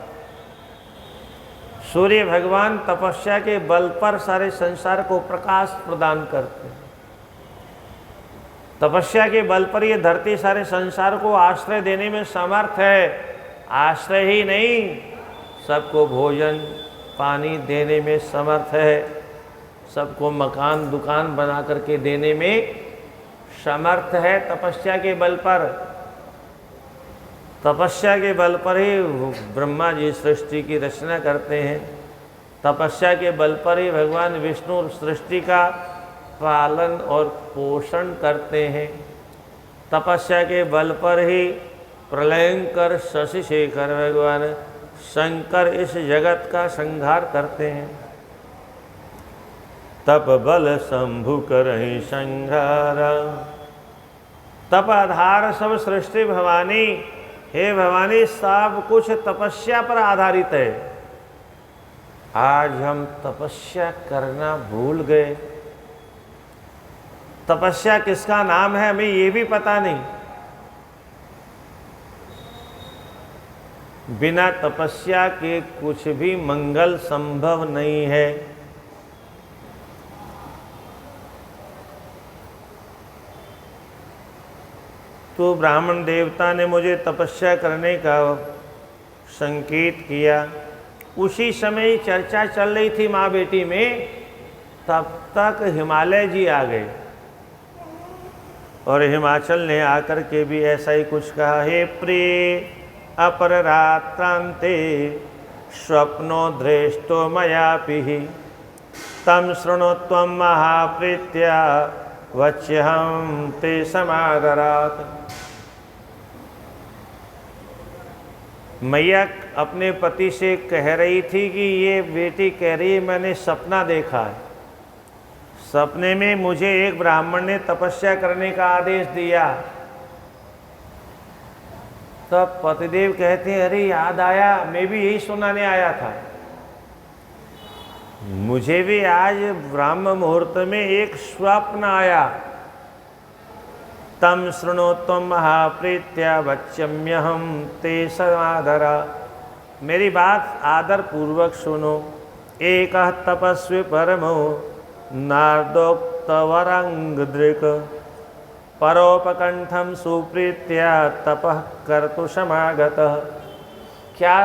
सूर्य भगवान तपस्या के बल पर सारे संसार को प्रकाश प्रदान करते हैं। तपस्या के बल पर ये धरती सारे संसार को आश्रय देने में समर्थ है। आश्रय ही नहीं, सबको भोजन पानी देने में समर्थ है, सबको मकान दुकान बना करके देने में समर्थ है। तपस्या के बल पर, तपस्या के बल पर ही ब्रह्मा जी सृष्टि की रचना करते हैं। तपस्या के बल पर ही भगवान विष्णु सृष्टि का पालन और पोषण करते हैं। तपस्या के बल पर ही प्रलयंकर शशि शेखर भगवान शंकर इस जगत का संहार करते हैं। तप बल शंभु करहि संहारा। तप आधार सब सृष्टि भवानी। हे भवानी, सब कुछ तपस्या पर आधारित है। आज हम तपस्या करना भूल गए। तपस्या किसका नाम है हमें ये भी पता नहीं। बिना तपस्या के कुछ भी मंगल संभव नहीं है। तो ब्राह्मण देवता ने मुझे तपस्या करने का संकेत किया। उसी समय ही चर्चा चल रही थी माँ बेटी में, तब तक हिमालय जी आ गए और हिमाचल ने आकर के भी ऐसा ही कुछ कहा। हे प्रिय अपररात्रान्ते स्वप्नो दृष्टो मयापि तम शृणु त्वं महाप्रीत्या वच्यहं ते समादरात्। मैया अपने पति से कह रही थी कि ये बेटी कह रही है मैंने सपना देखा है। सपने में मुझे एक ब्राह्मण ने तपस्या करने का आदेश दिया। तब पतिदेव कहते हैं अरे याद आया, मैं भी यही सुनाने आया था। मुझे भी आज ब्राह्म मुहूर्त में एक स्वप्न आया। तम शृणु त्वं महाप्रीत्या वच्म्यहं ते समादरा। मेरी बात आदर पूर्वक सुनो। एकः तपस्वी परमो नारदोक्तवरांगदृक् परोपकंठम सुप्रीत्या तपः कर्तु समागतः। क्या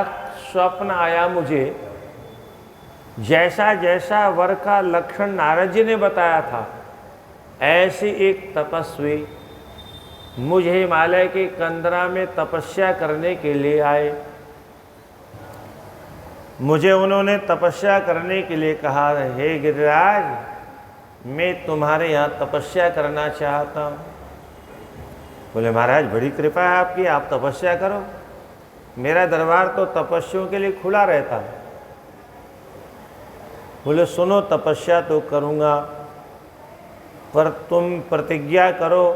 स्वप्न आया मुझे, जैसा जैसा वर का लक्षण नारद जी ने बताया था, ऐसी एक तपस्वी मुझे हिमालय के कंदरा में तपस्या करने के लिए आए। मुझे उन्होंने तपस्या करने के लिए कहा, हे गिरिराज, मैं तुम्हारे यहाँ तपस्या करना चाहता हूँ। बोले, महाराज बड़ी कृपा है आपकी, आप तपस्या करो, मेरा दरबार तो तपस्वियों के लिए खुला रहता है। बोले, सुनो, तपस्या तो करूँगा, पर तुम प्रतिज्ञा करो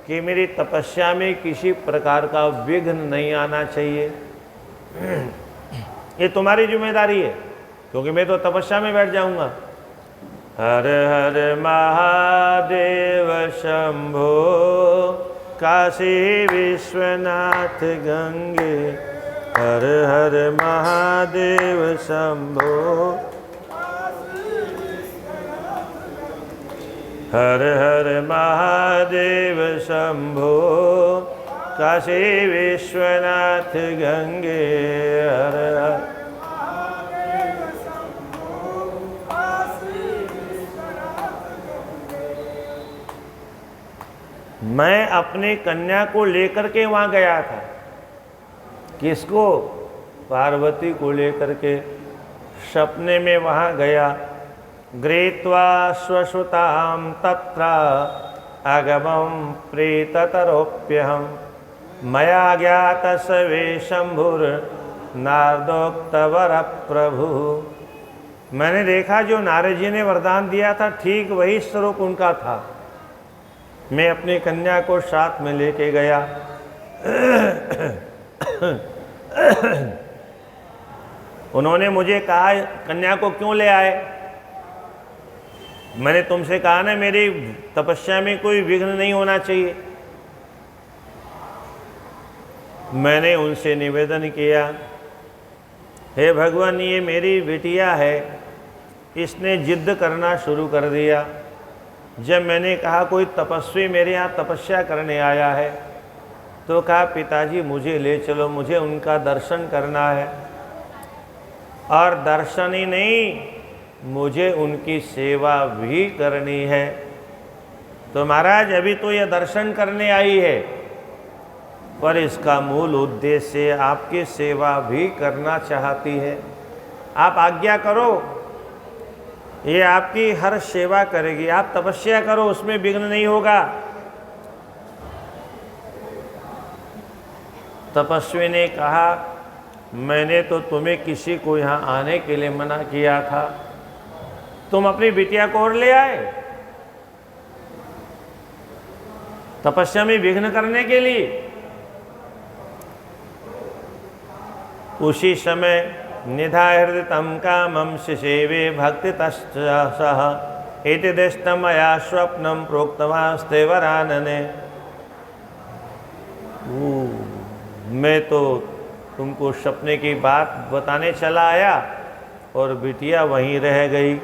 कि मेरी तपस्या में किसी प्रकार का विघ्न नहीं आना चाहिए। ये तुम्हारी जिम्मेदारी है, क्योंकि मैं तो तपस्या में बैठ जाऊंगा। हर हर महादेव शंभो काशी विश्वनाथ गंगे, हर हर महादेव शंभो, हर हर महादेव शंभो काशी विश्वनाथ गंगे, हर हर महादेव शंभो काशी विश्वनाथ गंगे। मैं अपनी कन्या को लेकर के वहाँ गया था। किसको? पार्वती को लेकर के सपने में वहाँ गया। गृहीत्वा स्वसुतां तत्र आगमं प्रीततरोप्यहं मया ज्ञातः वे शंभुर्नारदोक्तवर प्रभु। मैंने देखा जो नारद जी ने वरदान दिया था, ठीक वही स्वरूप उनका था। मैं अपनी कन्या को साथ में लेके गया। उन्होंने मुझे कहा, कन्या को क्यों ले आए? मैंने तुमसे कहा ना, मेरी तपस्या में कोई विघ्न नहीं होना चाहिए। मैंने उनसे निवेदन किया, हे भगवान, ये मेरी बिटिया है, इसने जिद करना शुरू कर दिया। जब मैंने कहा कोई तपस्वी मेरे यहाँ तपस्या करने आया है, तो कहा, पिताजी मुझे ले चलो, मुझे उनका दर्शन करना है। और दर्शन ही नहीं, मुझे उनकी सेवा भी करनी है। तो महाराज, अभी तो यह दर्शन करने आई है, पर इसका मूल उद्देश्य आपकी सेवा भी करना चाहती है। आप आज्ञा करो, ये आपकी हर सेवा करेगी। आप तपस्या करो, उसमें विघ्न नहीं होगा। तपस्वी ने कहा, मैंने तो तुम्हें किसी को यहाँ आने के लिए मना किया था, तुम अपनी बिटिया को और ले आए तपस्या में विघ्न करने के लिए। उसी समय निधाय हृदयं कामं शिशेवे भक्तितः इति दृष्टं मया स्वप्नं प्रोक्तवास्ते वरानने। मैं तो तुमको सपने की बात बताने चला आया और बिटिया वहीं रह गई।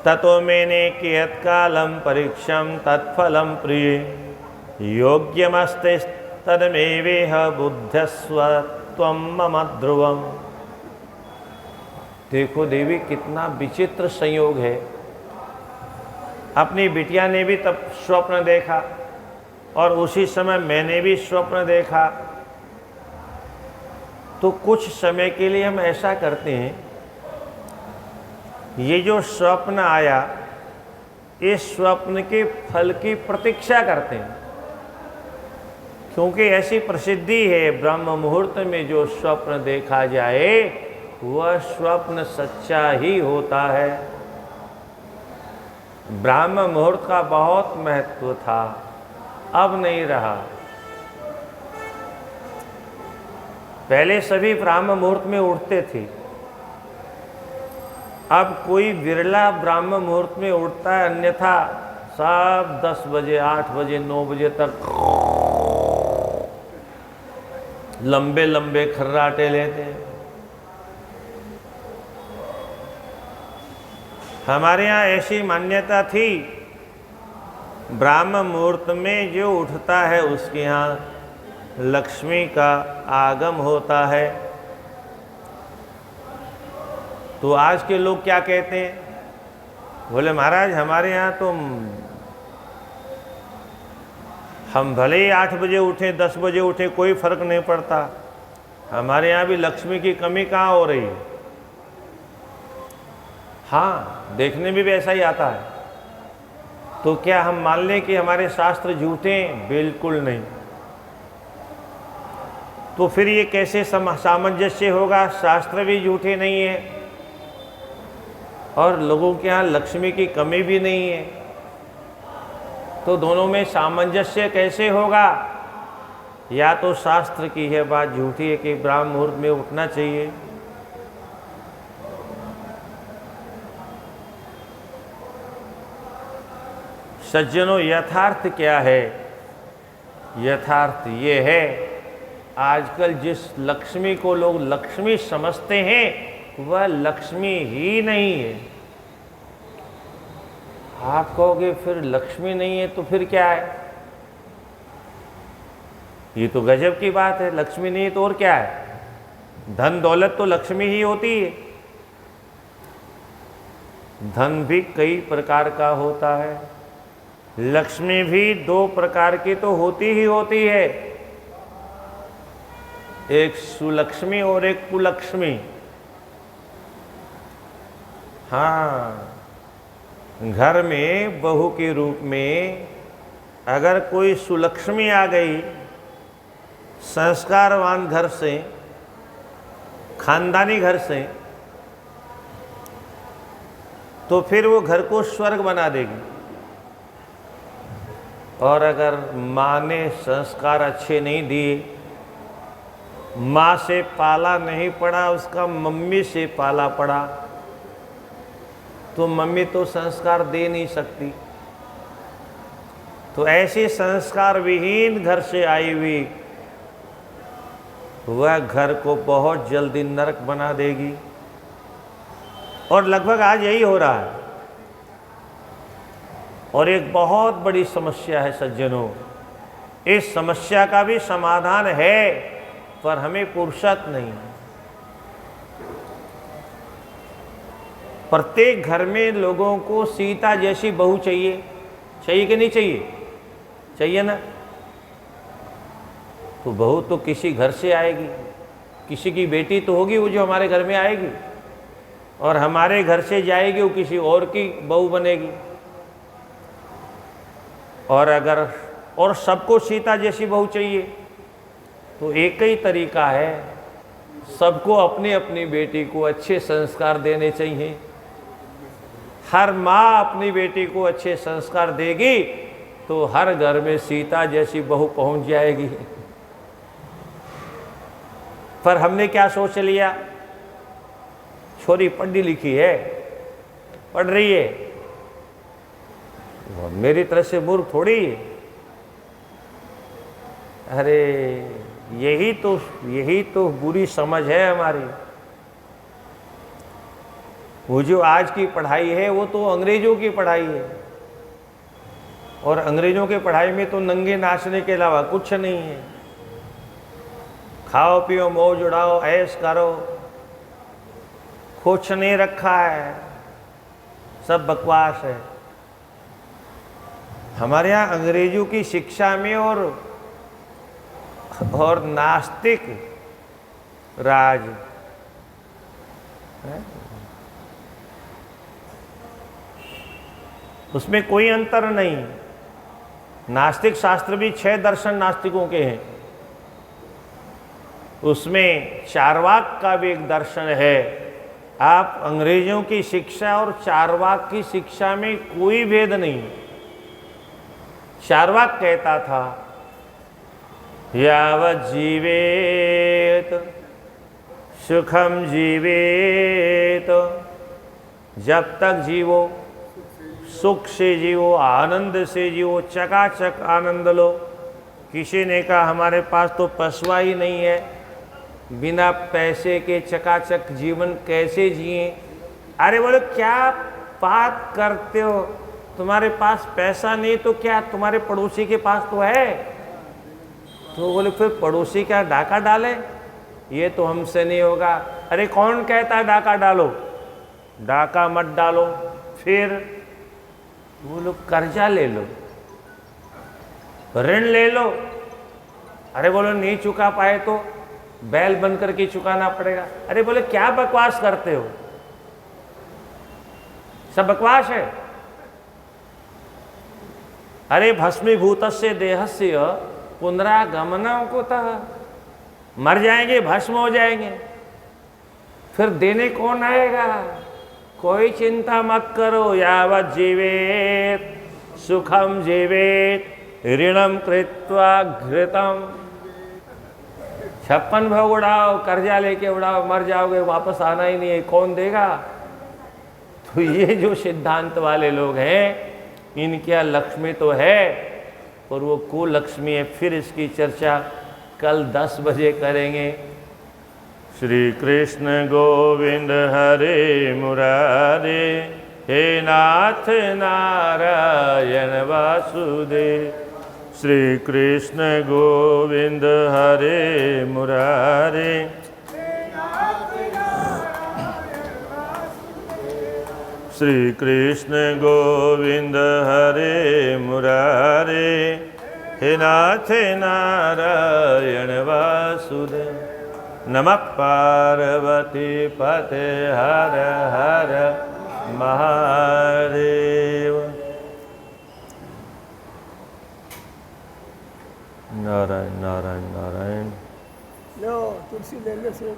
ततो मैंने कियत्कालं परीक्षं तत्फलं प्रिय योग्यमस्ते तदमेवेह बुद्धस्व त्वं मम ध्रुवम्। देखो देवी, कितना विचित्र संयोग है। अपनी बिटिया ने भी तब स्वप्न देखा और उसी समय मैंने भी स्वप्न देखा। तो कुछ समय के लिए हम ऐसा करते हैं, ये जो स्वप्न आया, इस स्वप्न के फल की प्रतीक्षा करते हैं, क्योंकि ऐसी प्रसिद्धि है, ब्रह्म मुहूर्त में जो स्वप्न देखा जाए वह स्वप्न सच्चा ही होता है। ब्रह्म मुहूर्त का बहुत महत्व था, अब नहीं रहा। पहले सभी ब्रह्म मुहूर्त में उठते थे, अब कोई विरला ब्रह्म मुहूर्त में उठता है, अन्यथा सब 10 बजे, 8 बजे, 9 बजे तक लंबे लंबे खर्राटे लेते हैं। हमारे यहाँ ऐसी मान्यता थी, ब्राह्म मुहूर्त में जो उठता है उसके यहाँ लक्ष्मी का आगम होता है। तो आज के लोग क्या कहते हैं, बोले महाराज हमारे यहाँ तो हम भले ही 8 बजे उठे 10 बजे उठे कोई फर्क नहीं पड़ता, हमारे यहाँ भी लक्ष्मी की कमी कहाँ हो रही है। हाँ, देखने में भी ऐसा ही आता है। तो क्या हम मान लें कि हमारे शास्त्र झूठे हैं? बिल्कुल नहीं। तो फिर ये कैसे सामंजस्य होगा? शास्त्र भी झूठे नहीं है और लोगों के यहाँ लक्ष्मी की कमी भी नहीं है, तो दोनों में सामंजस्य कैसे होगा? या तो शास्त्र की है बात झूठी है कि ब्राह्म मुहूर्त में उठना चाहिए, सज्जनों यथार्थ क्या है? यथार्थ ये है, आजकल जिस लक्ष्मी को लोग लक्ष्मी समझते हैं वह लक्ष्मी ही नहीं है। आप कहोगे फिर लक्ष्मी नहीं है तो फिर क्या है? ये तो गजब की बात है, लक्ष्मी नहीं है तो और क्या है? धन दौलत तो लक्ष्मी ही होती है। धन भी कई प्रकार का होता है, लक्ष्मी भी 2 प्रकार की तो होती ही होती है, एक सुलक्ष्मी और एक कुलक्ष्मी। हाँ, घर में बहू के रूप में अगर कोई सुलक्ष्मी आ गई, संस्कारवान घर से, खानदानी घर से, तो फिर वो घर को स्वर्ग बना देगी। और अगर माँ ने संस्कार अच्छे नहीं दिए, माँ से पाला नहीं पड़ा, उसका मम्मी से पाला पड़ा, तो मम्मी तो संस्कार दे नहीं सकती। तो ऐसे संस्कार विहीन घर से आई हुई वह घर को बहुत जल्दी नरक बना देगी। और लगभग आज यही हो रहा है। और एक बहुत बड़ी समस्या है सज्जनों, इस समस्या का भी समाधान है पर हमें फुर्सत नहीं। प्रत्येक घर में लोगों को सीता जैसी बहू चाहिए, चाहिए कि नहीं चाहिए? चाहिए ना। तो बहू तो किसी घर से आएगी, किसी की बेटी तो होगी वो जो हमारे घर में आएगी, और हमारे घर से जाएगी वो किसी और की बहू बनेगी। और अगर और सबको सीता जैसी बहू चाहिए तो एक ही तरीका है, सबको अपनी अपनी बेटी को अच्छे संस्कार देने चाहिए। हर माँ अपनी बेटी को अच्छे संस्कार देगी तो हर घर में सीता जैसी बहू पहुंच जाएगी। पर हमने क्या सोच लिया, छोरी पढ़ी लिखी है, पढ़ रही है, वो मेरी तरह से मूर्ख थोड़ी है। अरे यही तो बुरी समझ है हमारी। वो जो आज की पढ़ाई है वो तो अंग्रेजों की पढ़ाई है, और अंग्रेजों के पढ़ाई में तो नंगे नाचने के अलावा कुछ नहीं है। खाओ पियो मौज उड़ाओ ऐश करो, कुछ नहीं रखा है, सब बकवास है। हमारे यहाँ अंग्रेजों की शिक्षा में और नास्तिक राज है, उसमें कोई अंतर नहीं। नास्तिक शास्त्र भी 6 दर्शन नास्तिकों के हैं, उसमें चारवाक का भी एक दर्शन है। आप अंग्रेजों की शिक्षा और चारवाक की शिक्षा में कोई भेद नहीं। चारवाक कहता था यावत् जीवेत सुखम जीवेत, जब तक जीवो सुख से जीवो, आनंद से जीवो, चकाचक आनंद लो। किसी ने कहा हमारे पास तो पशुआ ही नहीं है, बिना पैसे के चकाचक जीवन कैसे जिए? अरे बोले क्या बात करते हो, तुम्हारे पास पैसा नहीं तो क्या, तुम्हारे पड़ोसी के पास तो है। तो बोले फिर पड़ोसी क्या डाका डाले, ये तो हमसे नहीं होगा। अरे कौन कहता है डाका डालो, डाका मत डालो। फिर बोलो कर्जा ले लो, ऋण ले लो। अरे बोलो नहीं चुका पाए तो बैल बन करके चुकाना पड़ेगा। अरे बोले क्या बकवास करते हो, सब बकवास है। अरे भस्मीभूतस्य देहस्य पुनरागमनम कुतः, मर जाएंगे भस्म हो जाएंगे, फिर देने कौन आएगा। कोई चिंता मत करो, यावत् जीवेत सुखम जीवेत ऋणम कृत्वा घृतम। 56 भोग उड़ाओ, कर्जा लेके उड़ाओ, मर जाओगे, वापस आना ही नहीं है, कौन देगा। तो ये जो सिद्धांत वाले लोग हैं, इनके यहाँ लक्ष्मी तो है पर वो कुलक्ष्मी है। फिर इसकी चर्चा कल 10 बजे करेंगे। श्री कृष्ण गोविंद हरे मुरारे, हे नाथ नारायण वासुदेव। श्री कृष्ण गोविंद हरे मुरारे, श्री कृष्ण गोविंद हरे मुरारे, हे नाथ नारायण वासुदेव। नमः पार्वती पते हर हर महादेव। नारायण नारायण नारायण। लो तुलसी ले ले से।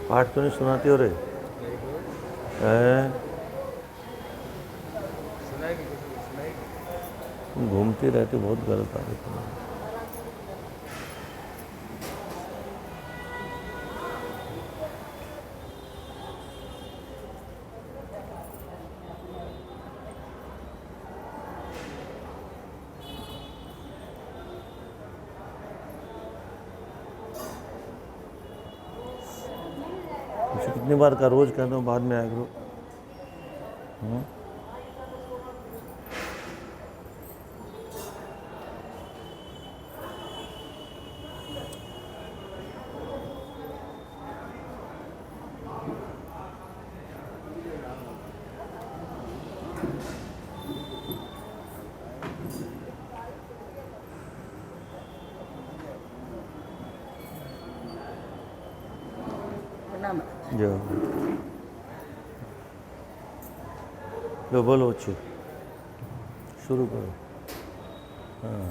पाठ तो नहीं सुनाती हो रे घूमती रहती, बहुत गलत आदत है। कितनी बार का रोज कहता हूँ, बाद में आया करो। जो लो बोलो अच्छी शुरू करो। हाँ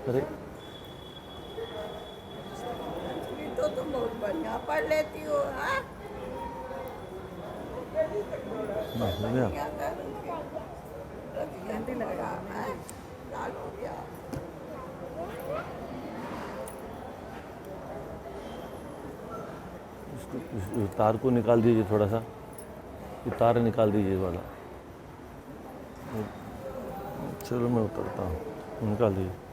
अरे तो तुम बहुत बढ़िया पढ़ लेती हो। हाँ लगा लाल हो गया। तार को निकाल दीजिए थोड़ा सा, ये तार निकाल दीजिए वाला। चलो मैं उतरता हूँ, निकाल दीजिए।